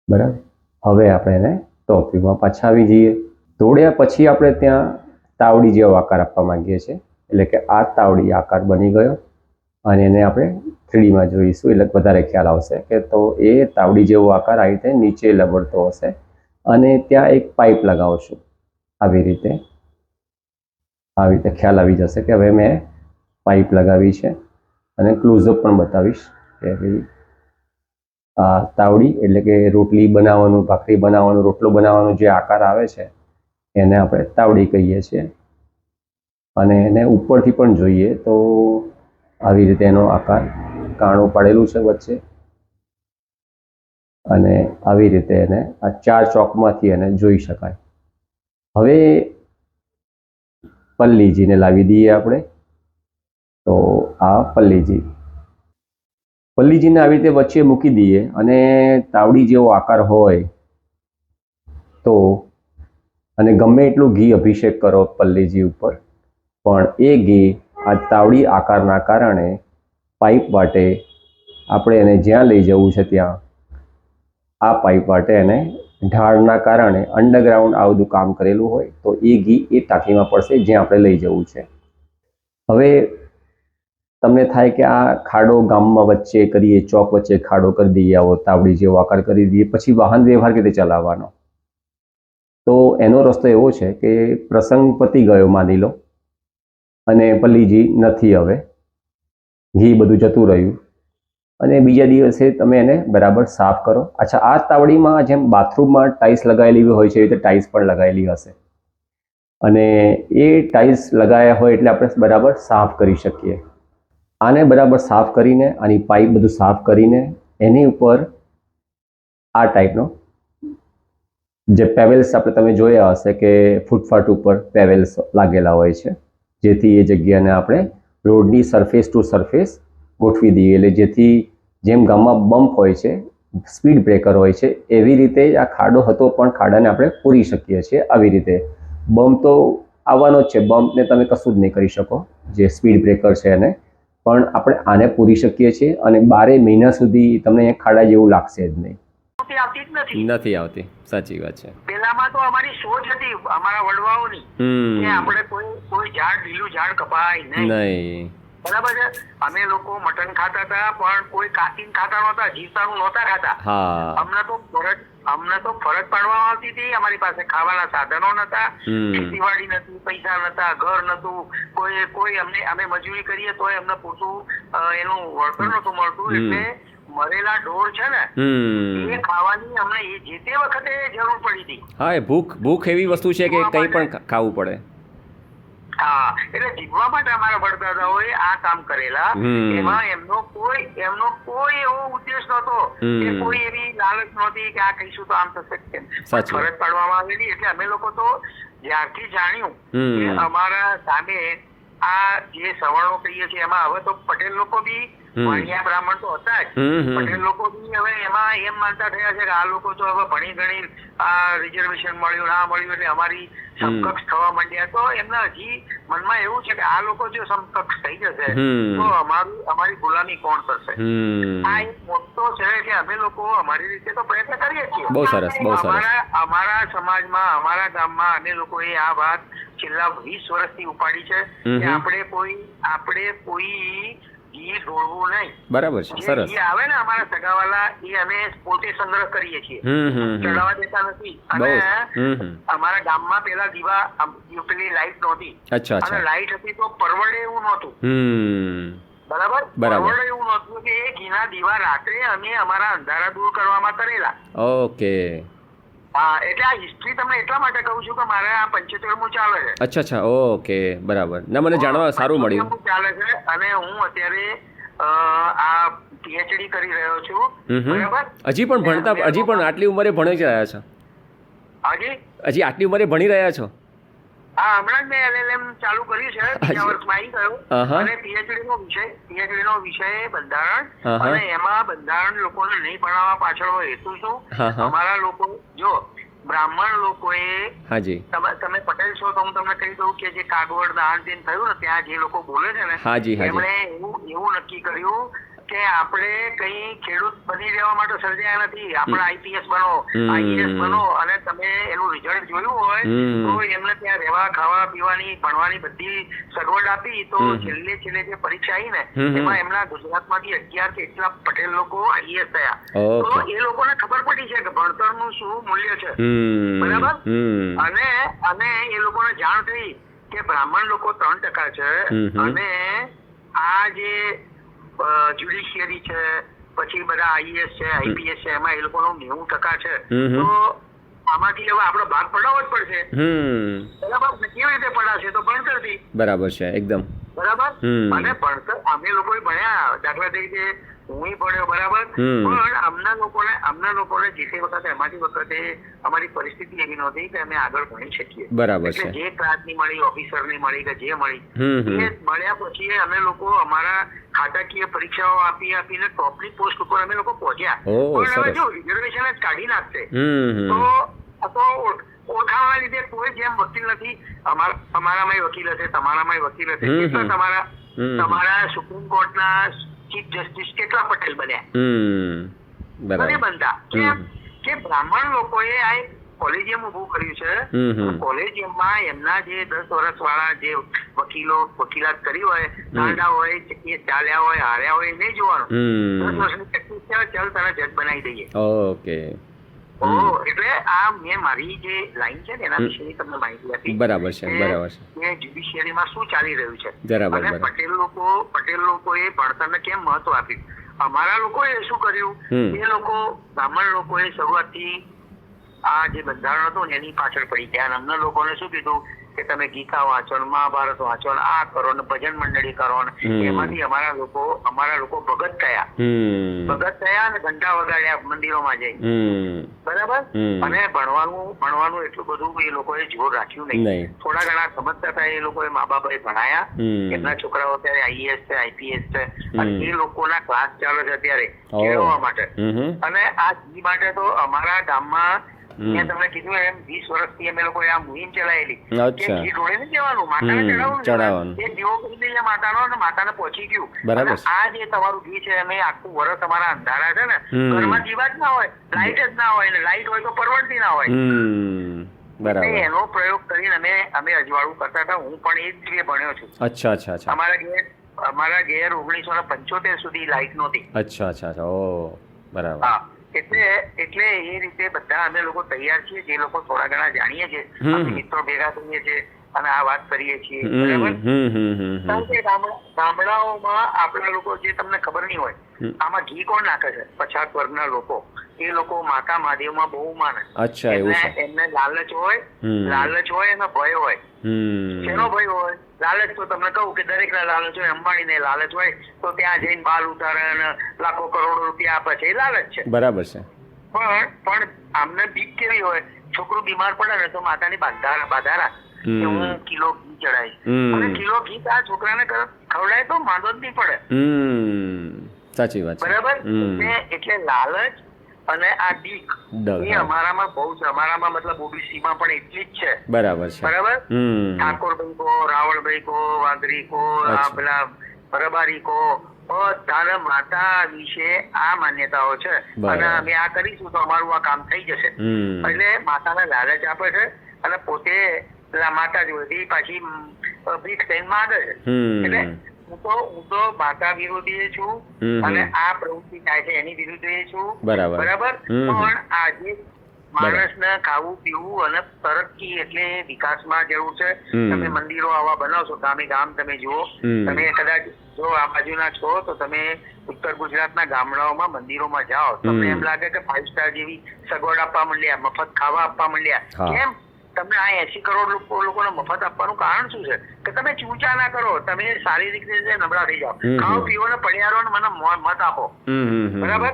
બરાબર. હવે આપણે એને ટોપ વ્યૂમાં પાછા આવી જઈએ. તોડ્યા પછી આપણે ત્યાં તાવડી જેવો આકાર આપવા માંગીએ છીએ, એટલે કે આ તાવડી આકાર બની ગયો અને એને આપણે 3Dમાં જોઈશું એટલે વધારે ખ્યાલ આવશે કે તો એ તાવડી જેવો આકાર આવી રીતે નીચે લબડતો હશે અને ત્યાં એક પાઇપ લગાવશું. આવી રીતે ખ્યાલ આવી જશે કે હવે મેં પાઇપ લગાવી છે અને ક્લોઝઅપ પણ બતાવીશ કે ભાઈ આ તાવડી એટલે કે રોટલી બનાવવાનું, ભાખરી બનાવવાનું, રોટલો બનાવવાનો જે આકાર આવે છે એને આપણે તાવડી કહીએ છીએ. અને એને ઉપરથી પણ જોઈએ તો આવી રીતે એનો આકાર કાણું પાડેલું છે વચ્ચે અને આવી રીતે એને આ 4 ચોકમાંથી એને જોઈ શકાય. હવે પલ્લીજીને લાવી દઈએ આપણે. તો આ પલ્લીજીને આવી રીતે વચ્ચે મૂકી દઈએ અને તાવડી જેવો આકાર હોય તો, અને ગમે એટલું ઘી અભિષેક કરો પલ્લીજી ઉપર, પણ એ ઘી આ તાવડી આકારના કારણે પાઇપ વાટે આપણે એને જ્યાં લઈ જવું છે ત્યાં આ પાઇપ વાટે એને ઢાળના કારણે અંડરગ્રાઉન્ડ આ બધું કામ કરેલું હોય તો એ ઘી એ ટાંકીમાં પડશે જ્યાં આપણે લઈ જવું છે. હવે તમને થાય કે આ ખાડો ગામમાં વચ્ચે કરીએ, ચોક વચ્ચે ખાડો કરી દઈએ, આવો તાવડી જેવો આકાર કરી દઈએ, પછી વાહન વ્યવહાર કેવી રીતે ચલાવવાનો? તો એનો રસ્તો એવો છે કે પ્રસંગ પતી ગયો માની લો અને પલ્લીજી નથી, હવે ઘી બધું જતું રહ્યું અને બીજા દિવસે તમે એને બરાબર સાફ કરો. અચ્છા, આ તાવડીમાં જેમ બાથરૂમમાં ટાઇલ્સ લગાવેલી હોય છે એ રીતે ટાઇલ્સ પણ લગાવેલી હશે અને એ ટાઇલ્સ લગાવ્યા હોય એટલે આપણે બરાબર સાફ કરી શકીએ. આને બરાબર સાફ કરીને, આની પાઇપ બધું સાફ કરીને એની ઉપર આ ટાઈપનો જે પેવેલ્સ આપણે તમે જોયા હશે કે ફૂટપાથ ઉપર પેવેલ્સ લાગેલા હોય છે, જેથી એ જગ્યાને આપણે રોડની સરફેસ ટુ સરફેસ ગોઠવી દઈએ. એટલે જેથી જેમ ગામમાં બમ્પ હોય છે, સ્પીડ બ્રેકર હોય છે, એવી રીતે આ ખાડો હતો પણ ખાડાને આપણે પૂરી શકીએ છીએ. આવી રીતે બમ્પ તો આવવાનો જ છે, બમ્પને તમે કશું જ નહીં કરી શકો, જે સ્પીડ બ્રેકર છે એને, પણ આપણે આને પૂરી શકીએ છીએ અને 12 મહિના સુધી તમને અહીંયા ખાડા જેવું લાગશે જ નહીં. આવતી જ નથી આવતી. સાચી વાત છે. પેલામાં તો અમારી સોચ હતી અમારા વડવાઓની કે આપણે કોઈ ઝાડ, લીલું ઝાડ કપાય નહીં. બરાબર છે. અમે લોકો મટન ખાતા હતા પણ કોઈ કાચીને ખાતા નહોતા, જીવતાનું નહોતા ખાતા. અમને તો ફરજ પાડવામાં આવતી હતી. અમારી પાસે ખાવાના સાધનો નતા, ખેતીવાડી નથી, પૈસા નતા, ઘર નતું, કોઈ અમે મજૂરી કરીએ તોય અમને પૂરતું એનું વળતર નતું મળતું. એટલે મરેલા ઢોર છે ને એ ખાવાની અમને જે તે વખતે જરૂર પડી હતી. હા, એ ભૂખ એવી વસ્તુ છે કે કંઈ પણ ખાવું પડે. હા, એટલે જીવવા માટે અમારા વડદાદાઓએ આ કામ કરેલા. એમાં એમનો કોઈ એવો ઉદ્દેશ નહોતો કે કોઈ એવી લાલચ નહોતી કે આ કહીશું તો આમ થશે. ફરજ પાડવામાં આવેલી. એટલે અમે લોકો તો જ્યારથી જાણ્યું કે અમારા સામે આ જે સવર્ણો કહીએ છીએ એમાં હવે તો પટેલ લોકો બી, વાણિયા બ્રાહ્મણ તો હતા જ, પટેલ લોકો બી હવે એમાં એમ માનતા થયા છે કે આ લોકો તો હવે ભણી ગણી આ રિઝર્વેશન મળ્યું ના મળ્યું એટલે અમારી સમકક્ષ થવા માંડ્યા. તો એમના હજી મનમાં એવું છે કે આ લોકો જો સમકક્ષ થઈ જશે તો અમારી ગુલામી કોણ કરશે? આ એક મોટો છે કે અમે લોકો અમારી રીતે તો પ્રયત્ન કરીએ છીએ. બહુ સરસ. અમારા સમાજમાં, અમારા ગામમાં અમે લોકોએ આ વાત છેલ્લા 20 વર્ષથી ઉપાડી છે કે આપણે કોઈ ઘી ઢોળવું નહીં. બરાબર છે. સરસ. ઘી આવે ને અમારા સગાવાલા એ અમે પોતે સંગ્રહ કરીએ છીએ, ચડાવવા દેતા નથી. અને અમારા ગામમાં પેલા દીવા પેલી લાઈટ નહોતી અને લાઈટ હતી તો પરવડે એવું નહોતું. બરાબર. પરવડે એવું નહોતું કે એ ઘીના દીવા રાત્રે અમે અમારા અંધારા દૂર કરવામાં કરેલા. ઓકે. હા, એટલે આ હિસ્ટ્રી તમને એટલા માટે કહું છું કે મારે આ 75મું ચાલે છે. અચ્છા. ઓકે, બરાબર. ના, મને જાણવા સારું મળ્યું. ચાલે છે અને હું અત્યારે આ પીએચડી કરી રહ્યો છું. બરાબર. હજી પણ આટલી ઉંમરે ભણી રહ્યા છો? હજી આટલી ઉંમરે ભણી રહ્યા છો? હા, હમણાં જ મેં LLM ચાલુ કર્યું છે, બીજા વર્ષમાં આવી ગયો. અને પીએચડી નો વિષય બંધારણ. અને એમાં બંધારણ લોકોને નહીં ભણાવવા પાછળનો હેતુ શું? અમારા લોકો જો બ્રાહ્મણ લોકોએ હાજી તમે પટેલ છો તો હું તમને કહી દઉં કે જે કાગવડ દાન તેન થયું ને ત્યાં જે લોકો બોલે છે ને હાજી એમણે એવું નક્કી કર્યું કે આપણે કઈ ખેડૂત બની રહેવા માટે સર્જાયા નથી. આપણે આઈપીએસ બનો, આઈએએસ બનો, અને તમે એનું રિઝલ્ટ જોયું હોય તો એમને ત્યાં રહેવા, ખાવા, પીવાની, ભણવાની બધી સગવડ આપી. તો છેલ્લે જે પરીક્ષા આવી ને એમાં એમના ગુજરાતમાંથી 11 કે એટલા પટેલ લોકો આઈએએસ થયા. તો એ લોકોને ખબર પડી છે કે ભણતરનું શું મૂલ્ય છે, બરાબર. અને એ લોકોને જાણ થઈ કે બ્રાહ્મણ લોકો 3% છે અને આ જે જ્યુડિશિયરી છે, પછી બધા આઈએએસ છે, આઈપીએસ છે, એમાં એ લોકોનું 90% છે. તો આમાંથી હવે આપણે ભાગ પડાવવો જ પડશે, બરાબર. કેવી રીતે પડાશે? તો ભણતરથી. બરાબર છે, એકદમ બરાબર. અને ભણતર અમે લોકો ભણ્યા, દાખલા તરીકે હું ભણ્યો, બરાબર. પણ અમના લોકોને જે તે વખતે અમારી વખતે અમારી પરિસ્થિતિ એવી નહોતી કે અમે આગળ ભણી શકીએ. બરાબર છે. જે ક્લાસની મળી, ઓફિસરની મળી કે જે મળી એ મળ્યા પછી અમે લોકો અમારા ખાતાકીય પરીક્ષાઓ આપીને ટોપની પોસ્ટ ઉપર અમે લોકો પહોંચ્યા. પણ હવે જો રિઝર્વેશન જ કાઢી નાખશે તો ઓળખાણના લીધે કોઈ જેમ વકીલ નથી. અમારામાં વકીલ હશે, તમારામાં વકીલ હશે. કેટલા તમારા સુપ્રીમ કોર્ટના ચીફ જસ્ટિસ કેટલા પટેલ બન્યા? નથી બનતા. કે બ્રાહ્મણ લોકોએ આ એક કોલેજિયમ ઉભું કર્યું છે. કોલેજિયમમાં એમના જે 10 વર્ષ વાળા જે વકીલાત કરી હોય, દાંડા હોય, કેસ ચાલ્યા હોય, હાર્યા હોય, નહીં જોવાનું. 10 વર્ષની પ્રેક્ટિસ છે, ચાલ તને જજ બનાવી દઈએ. ઓકે. એટલે આ મેં મારી જે લાઈન છે ને એના વિશેની તમને માહિતી આપી. બરાબર છે, બરાબર છે. જ્યુડિશિયરીમાં શું ચાલી રહ્યું છે બરાબર. અને પટેલ લોકોએ ભણતરને કેમ મહત્વ આપ્યું. અમારા લોકોએ શું કર્યું, એ લોકો બ્રાહ્મણ લોકોએ શરૂઆતથી આ જે બંધારણ હતું એની પાછળ પડી ગયા. અમને લોકોને શું કીધું કે તમે ગીતા વાંચો, મહાભારત વાંચો, આ કરો ને ભજન મંડળી કરો ને. એમાંથી અમારા લોકો ભગત થયા અને ઘંટા વગાડ્યા મંદિરોમાં જઈ, બરાબર. અને ભણવાનું એટલું બધું એ લોકોએ જોર રાખ્યું નહીં. થોડા ઘણા સમજતા હતા એ લોકોએ મા બાપાએ ભણાયા. એમના છોકરાઓ અત્યારે આઈએએસ છે, આઈપીએસ છે, અને એ લોકોના ક્લાસ ચાલે છે અત્યારે કેળવવા માટે. અને આ ઘી માટે તો અમારા ગામમાં મેં તમને કીધું એમ 20 વર્ષથી અમે લોકોએ આ મુહિમ ચલાવેલી કે ઘી ઢોળે ને જવાનું, માતાને ચડાવવાનું. એ દીવો કરી દઈએ માતાનો અને માતાને પહોંચી ગયું. આ જે તમારું ઘી છે અમે આખું વર્ષ અમારા અંધારા છે ને, ઘરમાં દીવા જ ના હોય, લાઈટ જ ના હોય, ને લાઈટ હોય તો પરવડતી ના હોય. એનો પ્રયોગ કરીને અમે અજવાળું કરતા હતા. હું પણ એ જ ભણ્યો છું. અચ્છા. અમારા ઘેર 1975 સુધી લાઈટ નહોતી. અચ્છા. ઓ બરાબર. એટલે એ રીતે બધા અમે લોકો તૈયાર છીએ. જે લોકો થોડા ઘણા જાણીએ છીએ, અમે મિત્રો ભેગા થઈએ છીએ અને આ વાત કરીએ છીએ, બરાબર. કારણ કે ગામડાઓમાં આપણા લોકો જે તમને ખબર નહીં હોય, આમાં ઘી કોણ નાખે છે? પછાત વર્ગના લોકો. એ લોકો માતા મહાદેવમાં બહુ માને. અચ્છા, એવું છે. એમને લાલચ હોય અને ભય હોય. શેનો ભય હોય? લાલચ તો તમને કહું કે દરેક ના લાલચ હોય. અંબાણીને લાલચ હોય તો ત્યાં જઈને બાલ ઉતારે અને લાખો કરોડો રૂપિયા આપે છે, એ લાલચ છે. બરાબર છે. પણ આમને બીક કેવી હોય? છોકરું બીમાર પડે ને તો માતાની બાધારા કે હું કિલો ઘી ચડાવીશ, અને કિલો ઘી આ છોકરાને ખવડાય તો માંદો જ નહીં પડે. સાચી વાત, બરાબર. એટલે લાલચ અને આ બીક એ અમારામાં બહુ છે. અમારામાં મતલબ ઓબીસી માં પણ એટલી જ છે. બરાબર. ઠાકોરભાઈ કો, રાવળભાઈ કો, વાઘરી કો, આ પેલા બરાબારી કો, બધાને માતા વિશે આ માન્યતાઓ છે. અને અમે આ કરીશું તો અમારું આ કામ થઈ જશે. એટલે માતાને લાલચ આપે છે અને પોતે માતા જોડેથી પાછી ભીખ થઈને માંગે છે. એટલે હું તો માતા વિરોધી છું અને આ પ્રવૃત્તિ થાય છે એની વિરુદ્ધ છું, બરાબર. પણ આજે માણસને ખાવું પીવું અને તરક્કી એટલે વિકાસમાં જરૂર છે. તમે મંદિરો આવા બનાવશો, ગામે ગામ તમે જુઓ. તમે કદાચ જો આ બાજુના છો તો તમે ઉત્તર ગુજરાતના ગામડાઓમાં મંદિરોમાં જાઓ, તમને એમ લાગે કે 5 સ્ટાર જેવી સગવડ આપવા માંડ્યા, મફત ખાવા આપવા માંડ્યા. કેમ? તમને આ 80 કરોડ લોકોને મફત આપવાનું કારણ શું છે? કે તમે ચૂંચા ના કરો, તમે શારીરિક રીતે નબળા થઈ જાઓ, ખાઓ પીવો ને પડ્યારો ને મને મત આપો, બરાબર.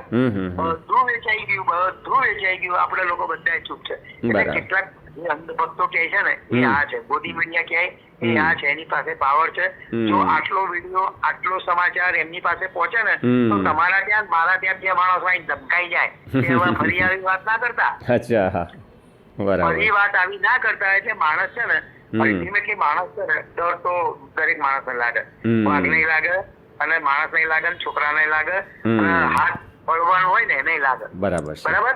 બધું વેચાઈ ગયું. આપણે લોકો બધા ચૂપ છે. એટલે કેટલાક અંધભક્તો કહે છે ને એ આ છે, ગોદી મીડિયા ક્યાંય એ આ છે, એની પાસે પાવર છે. જો આટલો વિડીયો, આટલો સમાચાર એમની પાસે પહોંચે ને તો તમારા ત્યાં મારા ત્યાં જે માણસ આવીને ધમકાઈ જાય, ફરી આવી વાત ના કરતા. બરાબર. ફરી વાત આવી ના કરતા. એટલે માણસ છે ને અલ્ટિમેટલી માણસ છે ને ડર તો દરેક માણસને લાગે, વાઘને લાગે અને માણસને લાગે ને છોકરાને લાગે અને હાથ પડવાનું હોય ને એને લાગે. બરાબર છે. બરાબર.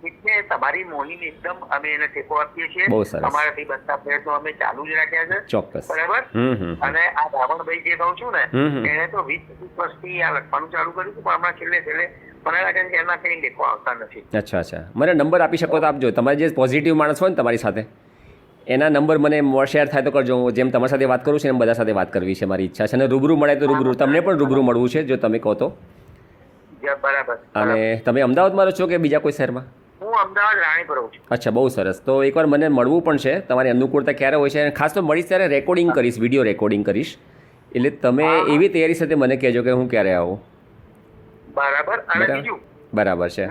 એટલે તમારી મોહિની એકદમ અમે એને ટેકો આપીએ છીએ. બહુ સરસ. અમારાથી બનતા પ્રયત્નો અમે ચાલુ જ રાખ્યા છે. ચોક્કસ. બરાબર. અને આ રાવણભાઈ જે કહું છું ને એને તો 20-25 વર્ષથી આ લખવાનું ચાલુ કર્યું હતું, પણ હમણાં છેલ્લે મને લાગે છે કે એના કઈ લેખો આવતા નથી. અચ્છા. મને નંબર આપી શકો તો આપજો. તમારે જે પોઝિટિવ માણસ હોય ને તમારી સાથે એના નંબર મને શેર થાય તો કરજો. જેમ તમારી સાથે વાત કરું છું એમ બધા સાથે વાત કરવી છે મારી ઈચ્છા છે. અને રૂબરૂ મળે તો રૂબરૂ, તમને પણ રૂબરૂ મળવું છે જો તમે કહો તો. બરાબર. અને તમે અમદાવાદમાં રહો છો કે બીજા કોઈ શહેરમાં? હું અમદાવાદ રાણીપ રહું છું. અચ્છા, બહુ સરસ. તો એકવાર મને મળવું પણ છે. તમારી અનુકૂળતા ક્યારે હોય છે? અને ખાસ તો મળીશ ત્યારે રેકોર્ડિંગ કરીશ, વિડીયો રેકોર્ડિંગ કરીશ. એટલે તમે એવી તૈયારી સાથે મને કહેજો કે હું ક્યારે આવું. બરાબર. અને બીજું બરાબર છે.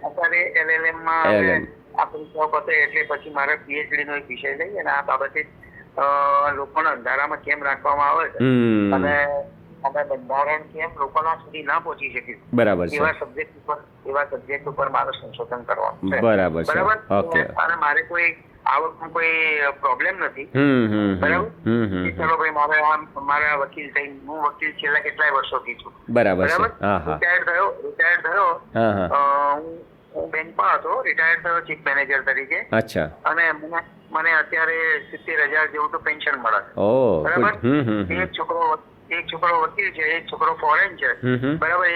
અત્યારે LLM માં આપણે પતે એટલે પછી મારે PhD નો એક વિષય લઈ અને આ બાબતે લોકોને અંધારામાં કેમ રાખવામાં આવે છે અને બંધારણ કેમ લોકોના સુધી ના પહોંચી શકે. બરાબર છે. એવા સબ્જેક્ટ ઉપર મારે સંશોધન કરવાનું છે. બરાબર છે. ઓકે. અને મારે કોઈ આવકનો કોઈ પ્રોબ્લેમ નથી. બરાબર. ચલો ભાઈ મારા વકીલ થઈ, હું વકીલ છેલ્લા કેટલાય વર્ષોથી છું. બરાબર છે. રિટાયર્ડ થયો. હું બેંકમાં હતો, રિટાયર્ડ થયો ચીફ મેનેજર તરીકે. અચ્છા. અને મને અત્યારે 70,000 જેવું તો પેન્શન મળે છે. બરાબર. એક છોકરો વકીલ છે, એક છોકરો ફોરેન છે. બરાબર.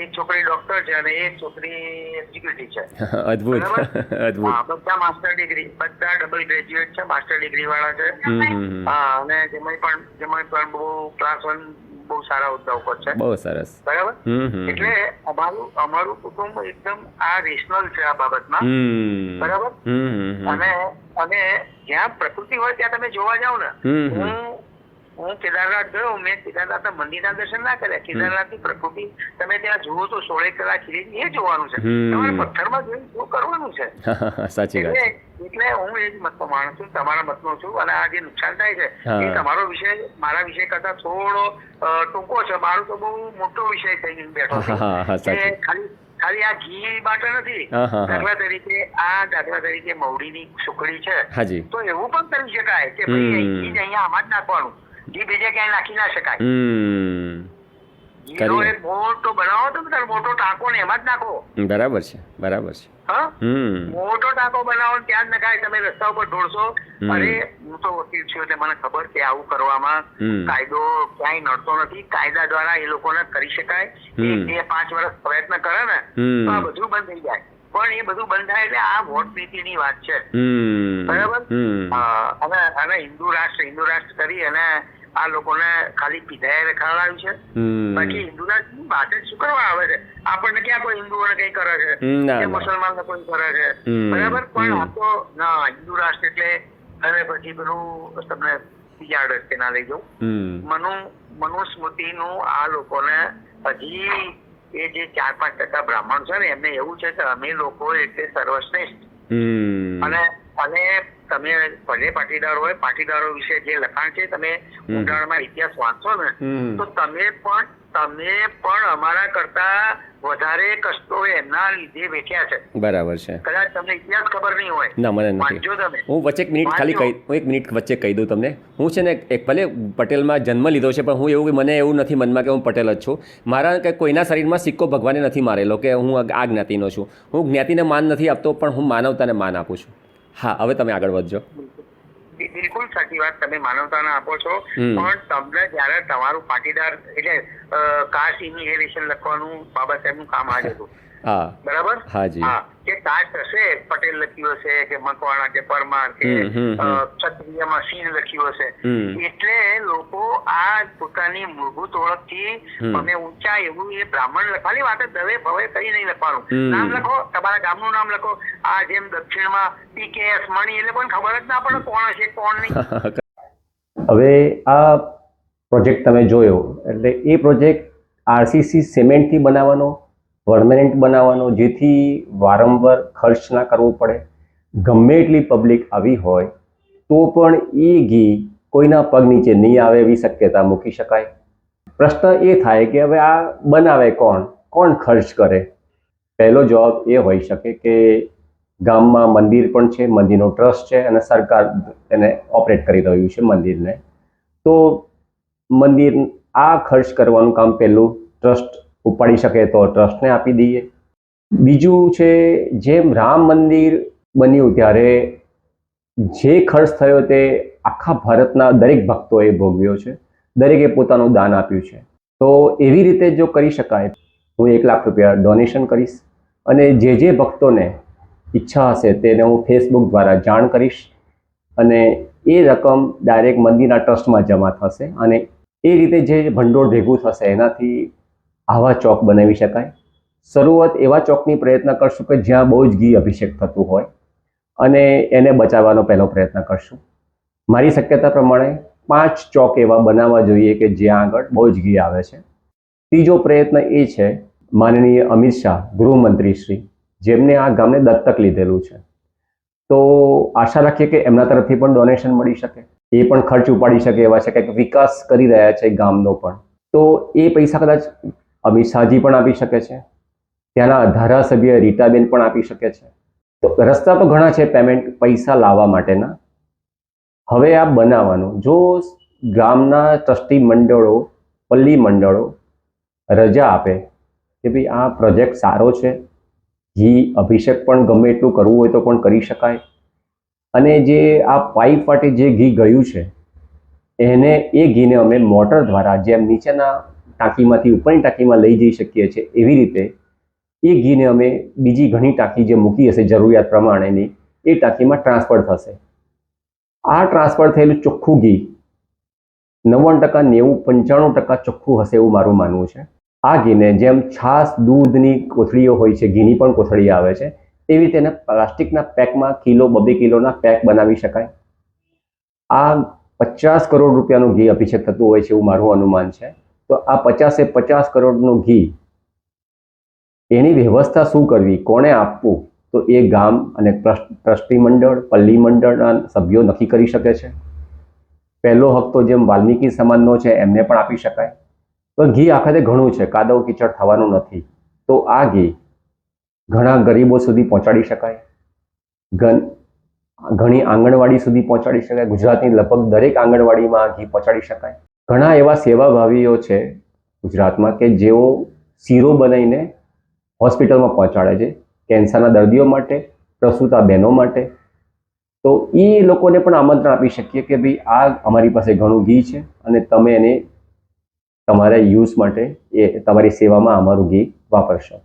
એક છોકરી ડોક્ટર છે અને એક છોકરી એક્ઝિક્યુટિવ છે. અદ્ભુત. બધા માસ્ટર ડિગ્રી, બધા ડબલ ગ્રેજ્યુએટ છે, માસ્ટર ડિગ્રી વાળા છે. અને જેમાં પણ બહુ ક્લાસ 1 બહુ સારા હોદ્દા ઉપર છે. બહુ સરસ. બરાબર. એટલે અમારું કુટુંબ એકદમ આ રેશનલ છે આ બાબતમાં. બરાબર. અને જ્યાં પ્રકૃતિ હોય ત્યાં તમે જોવા જાવ ને, હું કેદારનાથ ગયો, મેં કેદારનાથના મંદિરના દર્શન ના કર્યા. કેદારનાથની પ્રકૃતિ તમે ત્યાં જુઓ તો 16 કલાક ખીલી એ જોવાનું છે. તમારે પથ્થરમાં જોઈને શું કરવાનું છે? સાચી વાત. એટલે હું એ જ મતનો માણસ છું, તમારા મતનો છું. અને આ જે નુકસાન થાય છે એ તમારો વિષય મારા વિષય કરતા થોડો ટૂંકો છે. મારું તો બહુ મોટો વિષય થઈ બેઠો છે. ખાલી આ ઘી માટે નથી. દાખલા તરીકે મવડીની સુખડી છે તો એવું પણ કરી શકાય કે ભાઈ ઘી અહીંયા આમાં જ નાખવાનું, ઘી બીજે ક્યાંય નાખી ના શકાય. ઘીનો એક મોટો બનાવો તો બધા મોટો ટાંકો ને એમાં જ નાખો. બરાબર છે. મોટો ટાંકો બનાવો ત્યાં જ નખાય. તમે રસ્તા ઉપર ઢોળશો. અરે હું તો વકીલ છું એટલે મને ખબર કે આવું કરવામાં કાયદો ક્યાંય નડતો નથી. કાયદા દ્વારા એ લોકોને કરી શકાય. 1-5 વર્ષ પ્રયત્ન કરે ને તો આ બધું બંધ થઈ જાય. પણ એ બધું બંધ થાય એટલે આ વોટ નીતિની વાત છે. બરાબર. અને હિન્દુ રાષ્ટ્ર કરી અને આ લોકોને ખાલી પીધાએ ખવડાવ્યું છે. બાકી હિન્દુ રાષ્ટ્રની વાત જ શું કરવા આવે છે? આપણને ક્યાં કોઈ હિન્દુઓને કઈ કરે છે કે મુસલમાનને કોઈ કરે છે? બરાબર. પણ આ તો ના, હિન્દુ રાષ્ટ્ર એટલે હવે પછી પેલું તમને બીજા રસ્તે ના લઈ જવું. મનુસ્મૃતિનું આ લોકોને હજી એ જે 4-5% બ્રાહ્મણ છે ને એમને એવું છે કે અમે લોકો એટલે સર્વશ્રેષ્ઠ. અને તમે ભલે પાટીદારો વિશે જે લખાણ છે તમે ઊંડાણમાં ઇતિહાસ વાંચો ને તો તમે પણ અમારા કરતા વધારે કષ્ટો એમના લીધે વેઠ્યા છે. બરાબર છે. કદાચ તમને ઇતિહાસ ખબર નહીં હોય. ના, મને નથી. હું વચ્ચે એક મિનિટ વચ્ચે કહી દઉં તમને. હું છે ને એક ભલે પટેલમાં જન્મ લીધો છે પણ હું મને એવું નથી મનમાં કે હું પટેલ જ છું. મારા કે કોઈના શરીરમાં સિક્કો ભગવાને નથી મારેલો કે હું આ જ્ઞાતિનો છું. હું જ્ઞાતિને માન નથી આપતો પણ હું માનવતાને માન આપું છું. હા, હવે તમે આગળ વધજો. બિલકુલ સાચી વાત. તમે માનવતાને આપો છો પણ તમને જયારે તમારું પાટીદાર એટલે કાસ્ટ ઇનહેરિશન લખવાનું બાબા સાહેબનું કામ આ જ હતું. બરાબર. કે કાસ્ટ હશે, પટેલ લખ્યું હશે કે મકવાણા કે પરમાર કે ક્ષત્રિયમાં સિંહ લખ્યું હશે. એટલે લોકો આ પોતાની મૂળભૂત ઓળખથી અમે ઊંચા એવું એ બ્રાહ્મણ લખવાની વાત જ દવે ભવે કઈ નહીં લખવાનું. નામ લખો, તમારા ગામનું નામ લખો. આ જેમ દક્ષિણમાં PKS મણી એટલે પણ ખબર જ ના પડે કોણ હશે કોણ નહીં. હવે આ પ્રોજેક્ટ તમે જોયો એટલે એ પ્રોજેક્ટ RCC સિમેન્ટથી બનાવવાનો, પરમેનન્ટ બનાવવાનો, જેથી વારંવાર ખર્ચ ના કરવો પડે. ગમે એટલી પબ્લિક આવી હોય તો પણ એ ઘી કોઈના પગ નીચે નહીં આવે એવી શક્યતા મૂકી શકાય. પ્રશ્ન એ થાય કે હવે આ બનાવે કોણ ખર્ચ કરે? પહેલો જવાબ એ હોઈ શકે કે ગામમાં મંદિર પણ છે, મંદિરનો ટ્રસ્ટ છે અને સરકાર એને ઓપરેટ કરી રહ્યું છે મંદિરને. તો મંદિર આ ખર્ચ કરવાનું કામ પહેલું ટ્રસ્ટ ઉપાડી શકે તો ટ્રસ્ટને આપી દઈએ. બીજું છે, જેમ રામ મંદિર બન્યું ત્યારે જે ખર્ચ થયો તે આખા ભારતના દરેક ભક્તોએ ભોગવ્યો છે, દરેકે પોતાનું દાન આપ્યું છે. તો એવી રીતે જો કરી શકાય, હું 1 લાખ રૂપિયા ડોનેશન કરીશ અને જે ભક્તોને ઈચ્છા હશે તેને હું ફેસબુક દ્વારા જાણ કરીશ અને એ રકમ ડાયરેક્ટ મંદિરના ટ્રસ્ટમાં જમા થશે અને એ રીતે જે ભંડોળ ભેગું થશે એનાથી આવા ચોક બનાવી શકાય. શરૂઆત એવા ચોકની પ્રયત્ન કરશું કે જ્યાં બહુ જ ઘી અભિષેક થતું હોય અને એને બચાવવાનો પહેલો પ્રયત્ન કરશું. મારી શક્યતા પ્રમાણે 5 ચોક એવા બનાવવા જોઈએ કે જ્યાં આગળ બહુ જ ઘી આવે છે. ત્રીજો પ્રયત્ન એ છે, માનનીય અમિત શાહ ગૃહમંત્રી શ્રી, જેમને આ ગામને દત્તક લીધેલું છે, તો આશા રાખીએ કે એમના તરફથી પણ ડોનેશન મળી શકે, એ પણ ખર્ચ ઉપાડી શકે એવા છે, કંઈક વિકાસ કરી રહ્યા છે ગામનો પણ, તો એ પૈસા કદાચ અમિત શાહજી પણ આપી શકે છે, ત્યાંના ધારાસભ્ય રીટાબેન પણ આપી શકે છે. તો રસ્તા તો ઘણા છે પેમેન્ટ પૈસા લાવવા માટેના. હવે આ બનાવવાનું, જો ગામના ટ્રસ્ટી મંડળો, પલ્લી મંડળો રજા આપે કે ભાઈ આ પ્રોજેક્ટ સારો છે, ઘી અભિષેક પણ ગમે એટલું કરવું હોય તો પણ કરી શકાય, અને જે આ પાઇપ વાટે જે ઘી ગયું છે એને એ ઘીને અમે મોટર દ્વારા જેમ નીચેના ટાંકીમાંથી ઉપરની ટાંકીમાં લઈ જઈ શકીએ છીએ એવી રીતે એ ઘીને અમે બીજી ઘણી ટાંકી જે મૂકી હશે જરૂરિયાત પ્રમાણેની એ ટાંકીમાં ટ્રાન્સફર થશે. આ ટ્રાન્સફર થયેલું ચોખ્ખું ઘી 90%, 90, 95% ચોખ્ખું હશે એવું મારું માનવું છે. આ ઘીને જેમ છાશ દૂધની કોથળીઓ હોય છે, ઘીની પણ કોથળી આવે છે, એવી રીતે એને પ્લાસ્ટિકના પેકમાં કિલો 2 કિલોના પેક બનાવી શકાય. આ 50 કરોડ રૂપિયાનું ઘી અભિષેક થતું હોય છે એવું મારું અનુમાન છે. તો આ 50 કરોડનું ઘી એની વ્યવસ્થા શું કરવી, કોને આપવું, તો એ ગામ અને ટ્રસ્ટી મંડળ, પલ્લી મંડળના સભ્યો નક્કી કરી શકે છે. પહેલો હક તો જેમ વાલ્મીકી સમાજનો છે એમને પણ આપી શકાય. તો ઘી આખરે ઘણું છે, કાદવ કીચડ થવાનું નથી. તો આ ઘી ઘણા ગરીબો સુધી પહોંચાડી શકાય, ઘણી આંગણવાડી સુધી પહોંચાડી શકાય. ગુજરાતની લગભગ દરેક આંગણવાડીમાં આ ઘી પહોંચાડી શકાય. ઘણા એવા સેવાભાવીઓ છે ગુજરાતમાં કે જેઓ શીરો બનાવીને હોસ્પિટલમાં પહોંચાડે છે, કેન્સરના દર્દીઓ માટે, પ્રસૂતા બહેનો માટે. તો એ લોકોને પણ આમંત્રણ આપી શકીએ કે ભાઈ આ અમારી પાસે ઘણું ઘી છે અને તમે એને તમારા યુઝ માટે એ તમારી સેવામાં અમારું ઘી વાપરશો.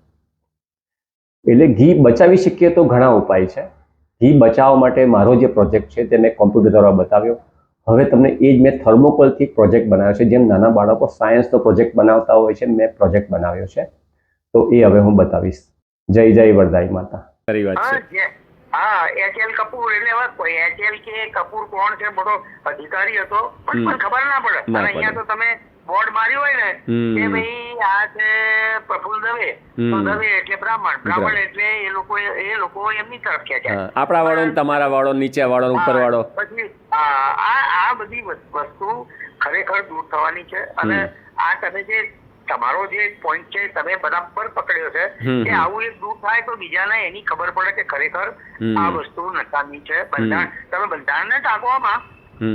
એટલે ઘી બચાવી શકીએ તો ઘણા ઉપાય છે. ઘી બચાવવા માટે મારો જે પ્રોજેક્ટ છે તે મેં કોમ્પ્યુટર દ્વારા બતાવ્યો. હવે તમને એ જ મેં થર્મોકોલથી પ્રોજેક્ટ બનાવ્યો છે, જેમ નાના બાળકો સાયન્સનો પ્રોજેક્ટ બનાવતા હોય છે, મેં પ્રોજેક્ટ બનાવ્યો છે. તો એ હવે હું બતાવીશ. જય જય વરદાઈ માતા. સારી વાત છે. હા, એચ.એલ. કપૂર એટલે હવે કોઈ એચ.એલ. કે કપૂર કોણ છે, મોટો અધિકારી હતો, પણ ખબર ના પડે. અને અહીંયા તો તમે બોર્ડ માર્યું હોય ને કે ભાઈ આ છે પ્રફુલ્લ દવે, તો દવે એટલે બ્રાહ્મણ, બ્રાહ્મણ એટલે એ લોકો એમની તરફ ખેંચાય. આપણા વાળો, તમારા વાળો, નીચે વાળો, ઉપર વાળો. પછી આ બધી વસ્તુ ખરેખર દૂર થવાની છે. અને આ તમે જે તમારો જે પોઈન્ટ છે તમે બરાબર પકડ્યો છે કે આવું એક દૂર થાય તો બીજાને એની ખબર પડે કે ખરેખર આ વસ્તુ નકામી છે. બંધારણ, તમે બંધારણને ટાંકવામાં,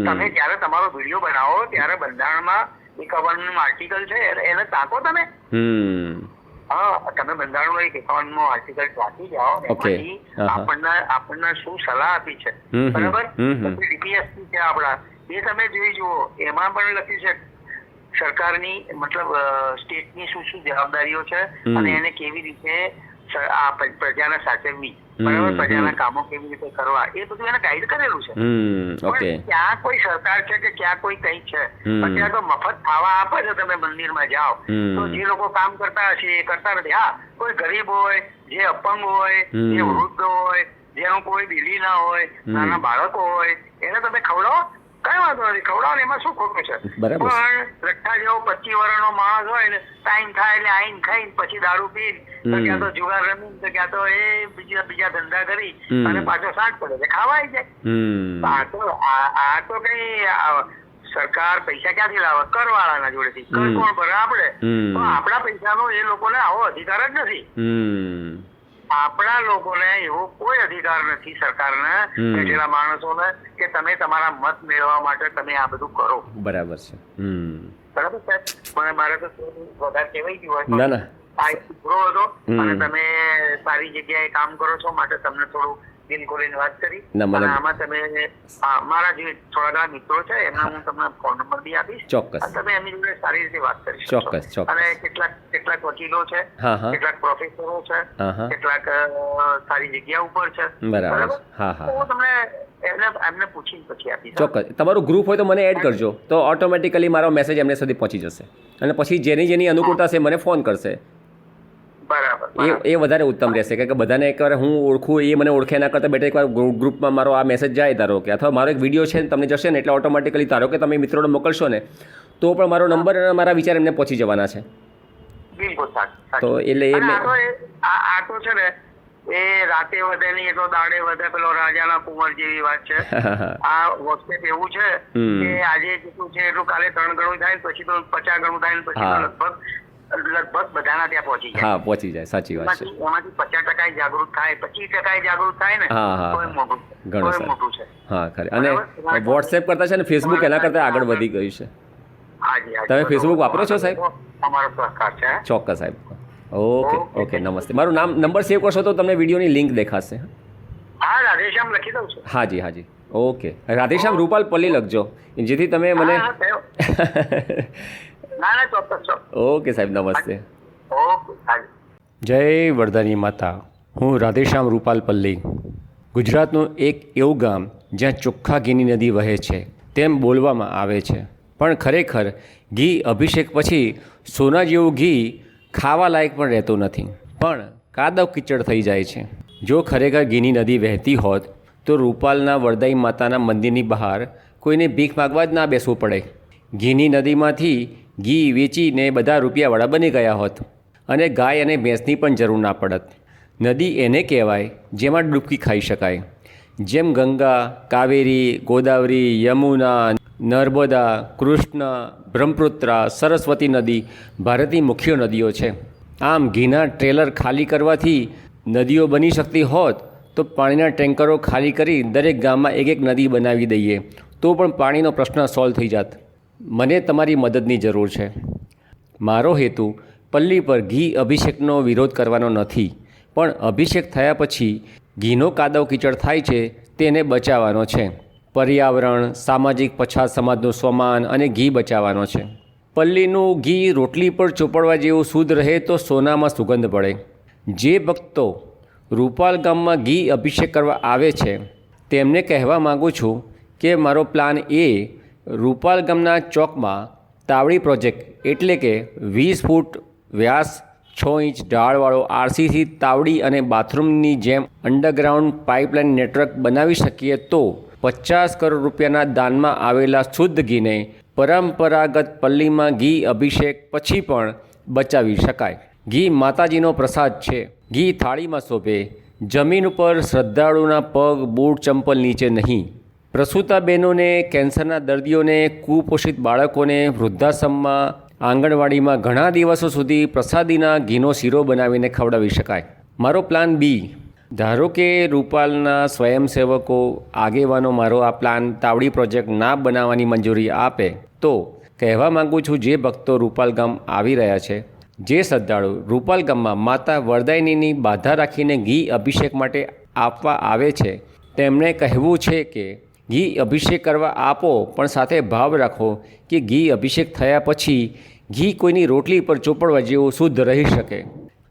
તમે જયારે તમારો વિડીયો બનાવો ત્યારે બંધારણમાં 51 આર્ટિકલ છે એને ટાંકો તમે. હા, તમે બંધારણનો 51મો આર્ટિકલ ટાંકી જાઓ, એમાંથી આપણને શું સલાહ આપી છે, બરાબર, પછી ડીપીએસપી છે આપણા, એ તમે જોઈ જુઓ. એમાં પણ લખ્યું છે સરકારની, મતલબ સ્ટેટની શું જવાબદારીઓ છે અને એને કેવી રીતે આ પ્રજાને સાચવવી, બરાબર, પ્રજાના કામો કેવી રીતે કરવા, એ બધું એને ગાઈડ કરેલું છે. પણ ક્યાં કોઈ સરકાર છે કે ક્યાં કોઈ કઈ છે? અત્યારે તો મફત ખાવા આપે છે, તમે મંદિરમાં જાઓ તો જે લોકો કામ કરતા હશે એ કરતા નથી. હા, કોઈ ગરીબ હોય, જે અપંગ હોય, જે વૃદ્ધ હોય, જેનું કોઈ બીલી ના હોય, નાના બાળકો હોય, એને તમે ખવડાવો, કઈ વાંધો નથી, ખવડાવો, એમાં શું ખોટું છે? પણ રઠ્ઠા જેવો 25 વર્ષનો માણસ હોય ને, ટાઈમ થાય એટલે આઈને ખાઈને પછી દારૂ પીને, તો ક્યાં તો જુગાર રમીને, તો ક્યાં તો એ બીજા ધંધા કરી અને પાછો સાંજ પડે છે, ખાવાય જાય. આ તો કઈ સરકાર પૈસા ક્યાંથી લાવે? કરવાળાના જોડેથી. કર કોણ ભરે? આપણે. તો આપણા પૈસાનો એ લોકોને આવો અધિકાર જ નથી. આપણા લોકોને એવો કોઈ અધિકાર નથી સરકારને બેઠેલા માણસોને કે તમે તમારા મત મેળવવા માટે તમે આ બધું કરો. બરાબર છે. બરાબર સાહેબ, મને મારે તો વધારે કહેવાય ગયું હોય. ના ના, આ એક છોકરો હતો અને તમે સારી જગ્યાએ કામ કરો છો માટે તમને થોડું દિલ ખોલીને વાત કરી. અને આમાં તમે મારા જે થોડા ઘણા મિત્રો છે એમના હું તમને ફોન નંબર બી આપીશ. ચોક્કસ. તમે એમની જોડે સારી રીતે વાત કરી શકો. ચોક્કસ. અને કેટલાક વકીલો છે, કેટલાક પ્રોફેસરો છે, કેટલાક સારી જગ્યા ઉપર છે. બરાબર. હા. હું તમને એમને પૂછીને પછી આપીશ. ચોક્કસ. તમારું ગ્રુપ હોય તો મને એડ કરજો, તો ઓટોમેટિકલી મારો મેસેજ એમને સુધી પહોંચી જશે અને પછી જેની અનુકૂળતા છે મને ફોન કરશે. એ વધારે ઉત્તમ રહેશે, કારણ કે બધાને એકવાર હું ઓળખું એ મને ઓળખે એના કરતાં બેટર એકવાર ગ્રુપમાં મારો આ મેસેજ જાય ધારો કે, અથવા મારો એક વિડીયો છે તમને જશે ને એટલે ઓટોમેટિકલી ધારો કે તમે મિત્રોને મોકલશો ને તો પણ મારો નંબર અને મારા વિચાર એમને પહોંચી જવાના છે. બિલકુલ. તો એટલે આ તો છે ને એ રાતે વધે નહીં એ તો દાડે વધે, પેલો રાજાના કુંવર જેવી વાત છે. આ વોટ્સએપ એવું છે કે આજે જેટલું છે એટલું કાલે 3 ગણું થાય, પછી તો 50 ગણું થાય, પછી લગભગ બધાના ત્યાં પહોંચી જાય. પહોંચી જાય. સાચી વાત છે. એમાંથી 50% જાગૃત થાય, 25% જાગૃત થાય ને તો મોટું છે. હા, ખરે. અને વોટ્સએપ કરતા છે ને ફેસબુક એના કરતા આગળ વધી ગયું છે. તમે ફેસબુક વાપરો છો સાહેબ? અમારો સહકાર છે. ચોક્કસ સાહેબ. ઓકે. નમસ્તે. મારું નંબર સેવ કરશો તો તમને વિડીયોની લિંક દેખાશે. હા, રાધેશ્યામ લખી દઉં છું. હાજી. ઓકે. રાધેશ્યામ રૂપાલ પલ્લી લખજો, જેથી તમે મને ના, ચોક્કસ. ઓકે સાહેબ, નમસ્તે. ઓકે. જય વરદાની માતા. હું રાધેશ્યામ રૂપાલ પલ્લી. ગુજરાતનું એક એવું ગામ જ્યાં ચોખ્ખા ઘીની નદી વહે છે તેમ બોલવામાં આવે છે, પણ ખરેખર ઘી અભિષેક પછી સોના જેવું ઘી ખાવા લાયક પણ રહેતું નથી, પણ કાદવ કીચડ થઈ જાય છે. જો ખરેખર ઘીની નદી વહેતી હોત તો રૂપાલના વરદાઈ માતાના મંદિરની બહાર કોઈને ભીખ માગવા જ ના બેસવું પડે. ઘીની નદીમાંથી ઘી વેચીને બધા રૂપિયાવાળા બની ગયા હોત અને ગાય અને ભેંસની પણ જરૂર ના પડત. નદી એને કહેવાય જેમાં ડૂબકી ખાઈ શકાય. જેમ ગંગા, કાવેરી, ગોદાવરી, યમુના, નર્મદા, કૃષ્ણ, બ્રહ્મપુત્રા, સરસ્વતી નદી ભારતની મુખ્ય નદીઓ છે. આમ ઘીના ટ્રેલર ખાલી કરવાથી નદીઓ બની શકતી હોત તો પાણીના ટેન્કરો ખાલી કરી દરેક ગામમાં એક નદી બનાવી દઈએ તો પણ પાણીનો પ્રશ્ન સોલ્વ થઈ જાત. મને તમારી મદદની જરૂર છે. મારો હેતુ પલ્લી પર ઘી અભિષેકનો વિરોધ કરવાનો નથી, પણ અભિષેક થયા પછી ઘીનો કાદવ કીચડ થાય છે તેને બચાવવાનો છે. પર્યાવરણ, સામાજિક પછાત સમાજનું સ્વમાન અને ઘી બચાવવાનો છે. પલ્લીનું ઘી રોટલી પર ચોપડવા જેવું શુદ્ધ રહે તો સોનામાં સુગંધ પડે. જે ભક્તો રૂપાલ ગામમાં ઘી અભિષેક કરવા આવે છે તેમને કહેવા માગું છું કે મારો પ્લાન એ રૂપાલ ગામના ચોકમાં તાવડી પ્રોજેક્ટ એટલે કે 20 ફૂટ વ્યાસ 6 ઇંચ ઢાળવાળો આરસીસી તાવડી અને બાથરૂમની જેમ અંડરગ્રાઉન્ડ પાઇપલાઇન નેટવર્ક બનાવી શકીએ તો 50 કરોડ રૂપિયાના દાનમાં આવેલા શુદ્ધ ઘીને પરંપરાગત પલ્લીમાં ઘી અભિષેક પછી પણ બચાવી શકાય. ઘી માતાજીનો પ્રસાદ છે. ઘી થાળીમાં શોભે, જમીન ઉપર શ્રદ્ધાળુના પગ, બૂટ, ચંપલ નીચે નહીં. પ્રસૂતા બહેનોને, કેન્સરના દર્દીઓને, કુપોષિત બાળકોને વૃદ્ધાશ્રમમાં, આંગણવાડીમાં ઘણા દિવસો સુધી પ્રસાદીના ઘીનો શીરો બનાવીને ખવડાવી શકાય. મારો પ્લાન બી, ધારો કે રૂપાલના સ્વયંસેવકો આગેવાનો મારો આ પ્લાન તાવડી પ્રોજેક્ટ ના બનાવવાની મંજૂરી આપે તો કહેવા માગું છું જે ભક્તો રૂપાલ ગામ આવી રહ્યા છે, જે શ્રદ્ધાળુ રૂપાલ ગામમાં માતા વરદાયિનીની બાધા રાખીને ઘી અભિષેક માટે આપવા આવે છે તેમણે કહેવું છે કે ઘી અભિષેક કરવા આપો પણ સાથે ભાવ રાખો કે ઘી અભિષેક થયા પછી ઘી કોઈની રોટલી પર ચોપડવા જેવું શુદ્ધ રહી શકે.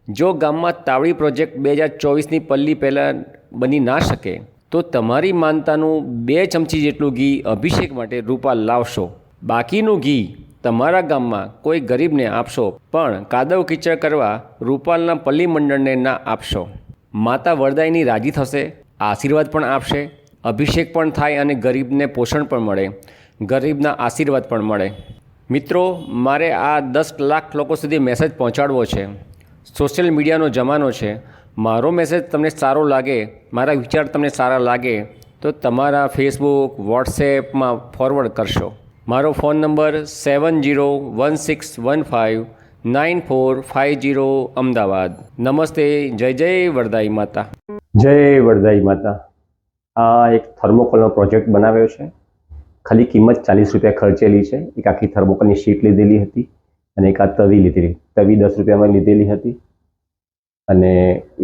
જો ગામમાં તાવડી પ્રોજેક્ટ 2024ની પલ્લી પહેલાં બની ના શકે તો તમારી માનતાનું 2 ચમચી જેટલું ઘી અભિષેક માટે રૂપાલ લાવશો. બાકીનું ઘી તમારા ગામમાં કોઈ ગરીબને આપશો, પણ કાદવ કીચડ કરવા રૂપાલના પલ્લી મંડળને ના આપશો. માતા વરદાયિની રાજી થશે, આશીર્વાદ પણ આપશે, અભિષેક પણ થાય અને ગરીબને પોષણ પણ મળે, ગરીબના આશીર્વાદ પણ મળે. મિત્રો, મારે આ 10 લાખ લોકો સુધી મેસેજ પહોંચાડવો છે. સોશિયલ મીડિયાનો જમાનો છે. મારો મેસેજ તમને સારો લાગે, મારા વિચાર તમને સારા લાગે તો તમારા ફેસબુક, વોટ્સએપમાં ફોરવર્ડ કરશો. મારો ફોન નંબર 701615 9450 અમદાવાદ. નમસ્તે. જય જય વરદાઈ માતા. જય વરદાઈ માતા. આ એક થર્મોકોલનો પ્રોજેક્ટ બનાવ્યો છે. ખાલી કિંમત 40 રૂપિયા ખર્ચેલી છે. એક આખી થર્મોકોલની શીટ લીધેલી હતી અને એક આ તવી લીધેલી. તવી 10 રૂપિયામાં લીધેલી હતી અને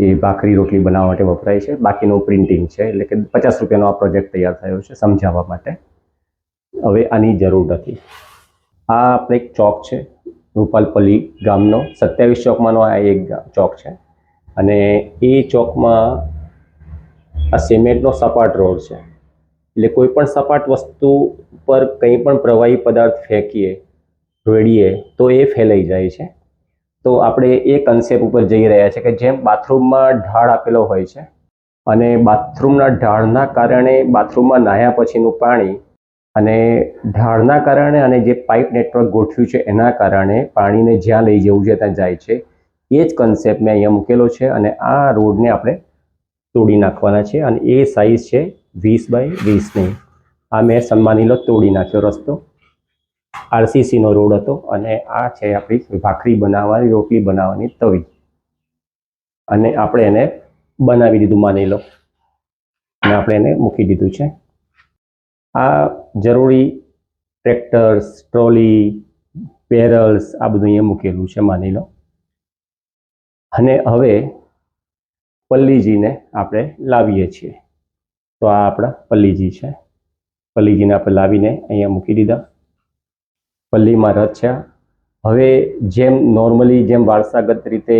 એ ભાખરી રોટલી બનાવવા માટે વપરાય છે. બાકીનું પ્રિન્ટિંગ છે, એટલે કે 50 રૂપિયાનો આ પ્રોજેક્ટ તૈયાર થયો છે સમજાવવા માટે. હવે આની જરૂર નથી. આ આપણે એક ચોક છે, રૂપાલપલ્લી ગામનો 27 ચોકમાંનો આ એક ચોક છે અને એ ચોકમાં આ સિમેન્ટનો સપાટ રોડ છે. એટલે કોઈ પણ સપાટ વસ્તુ પર કંઈ પણ પ્રવાહી પદાર્થ ફેંકીએ, રેડીએ તો એ ફેલાઈ જાય છે. તો આપણે એ કન્સેપ્ટ ઉપર જઈ રહ્યા છે કે જેમ બાથરૂમમાં ઢાળ આપેલો હોય છે અને બાથરૂમના ઢાળના કારણે બાથરૂમમાં નાહ્યા પછીનું પાણી અને ઢાળના કારણે અને જે પાઇપ નેટવર્ક ગોઠવ્યું છે એના કારણે પાણીને જ્યાં લઈ જવું છે ત્યાં જાય છે. એ જ કન્સેપ્ટ મેં અહીંયા મૂકેલો છે અને આ રોડને આપણે તોડી નાખવાના છે અને એ સાઇઝ છે 20 બાય 20ની. આ મેં સન્માની લો તોડી નાખ્યો રસ્તો. આરસીસીનો રોડ હતો અને આ છે આપણી ભાખરી બનાવવાની, રોટલી બનાવવાની તવી અને આપણે એને બનાવી દીધું માની લો અને આપણે એને મૂકી દીધું છે. આ જરૂરી ટ્રેક્ટર્સ, ટ્રોલી, બેરલ્સ આ બધું અહીંયા મૂકેલું છે માની લો. અને હવે પલ્લીજીને આપણે લાવીએ છીએ. તો આ આપણા પલ્લીજી છે. પલ્લીજીને આપણે લાવીને અહીંયા મૂકી દીધા. પલ્લીમાં રચ્યા. હવે જેમ નોર્મલી જેમ વારસાગત રીતે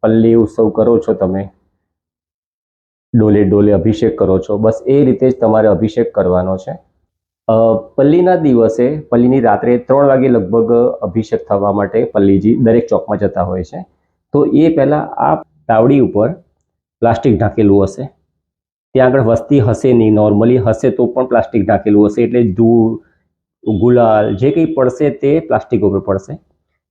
પલ્લી ઉત્સવ કરો છો તમે, ડોલે ડોલે અભિષેક કરો છો, બસ એ રીતે જ તમારે અભિષેક કરવાનો છે. પલ્લીના દિવસે, પલ્લીની રાત્રે 3 વાગે લગભગ અભિષેક થવા માટે પલ્લીજી દરેક ચોકમાં જતા હોય છે. તો એ પહેલાં આ તાવડી ઉપર પ્લાસ્ટિક ઢાંકેલું હશે. ત્યાં આગળ વસ્તી હશે નહીં, નોર્મલી હશે તો પણ પ્લાસ્ટિક ઢાંકેલું હશે, એટલે ધૂળ, ગુલાલ જે કંઈ પડશે તે પ્લાસ્ટિક ઉપર પડશે.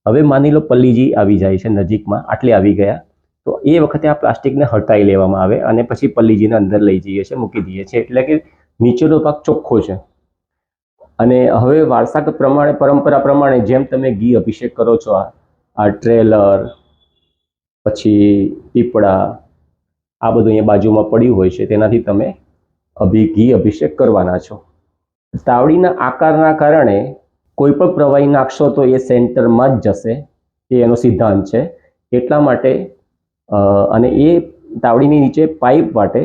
હવે માની લો પલ્લીજી આવી જાય છે નજીકમાં, આટલે આવી ગયા, તો એ વખતે આ પ્લાસ્ટિકને હટાવી લેવામાં આવે અને પછી પલ્લીજીને અંદર લઈ જઈએ છીએ, મૂકી દઈએ છીએ. એટલે કે નીચેનો ભાગ ચોખ્ખો છે. અને હવે વારસાગત પ્રમાણે, પરંપરા પ્રમાણે જેમ તમે ઘી અભિષેક કરો છો, આ ટ્રેલર પછી પીપળા આ બધું અહીંયા બાજુમાં પડ્યું હોય છે, તેનાથી તમે ઘી અભિષેક કરવાના છો. તાવડીના આકારના કારણે કોઈ પણ પ્રવાહી નાખશો તો એ સેન્ટરમાં જ જશે, એ એનો સિદ્ધાંત છે. એટલા માટે અને એ તાવડીની નીચે પાઇપ માટે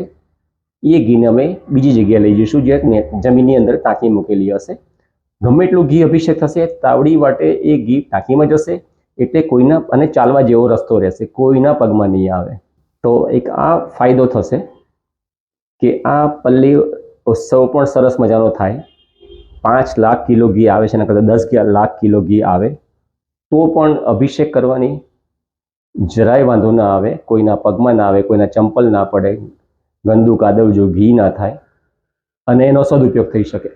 એ ઘીને અમે બીજી જગ્યાએ લઈ જઈશું, જે જમીનની અંદર ટાંકી મૂકેલી હશે. ગમે એટલું ઘી અભિષેક થશે, તાવડી માટે એ ઘી ટાંકીમાં જશે, એટલે કોઈના અને ચાલવા જેવો રસ્તો રહેશે, કોઈના પગમાં નહીં આવે. તો એક આ ફાયદો થશે કે આ પલ્લી ઉત્સવ પણ સરસ મજાનો થાય. 5 લાખ કિલો ઘી આવે છે, એના કરતાં 10 લાખ કિલો ઘી આવે તો પણ અભિષેક કરવાની જરાય વાંધો ના આવે, કોઈના પગમાં ના આવે, કોઈના ચંપલ ના પડે, ગંદુ કાદવ જો ઘી ના થાય અને એનો સદુપયોગ થઈ શકે.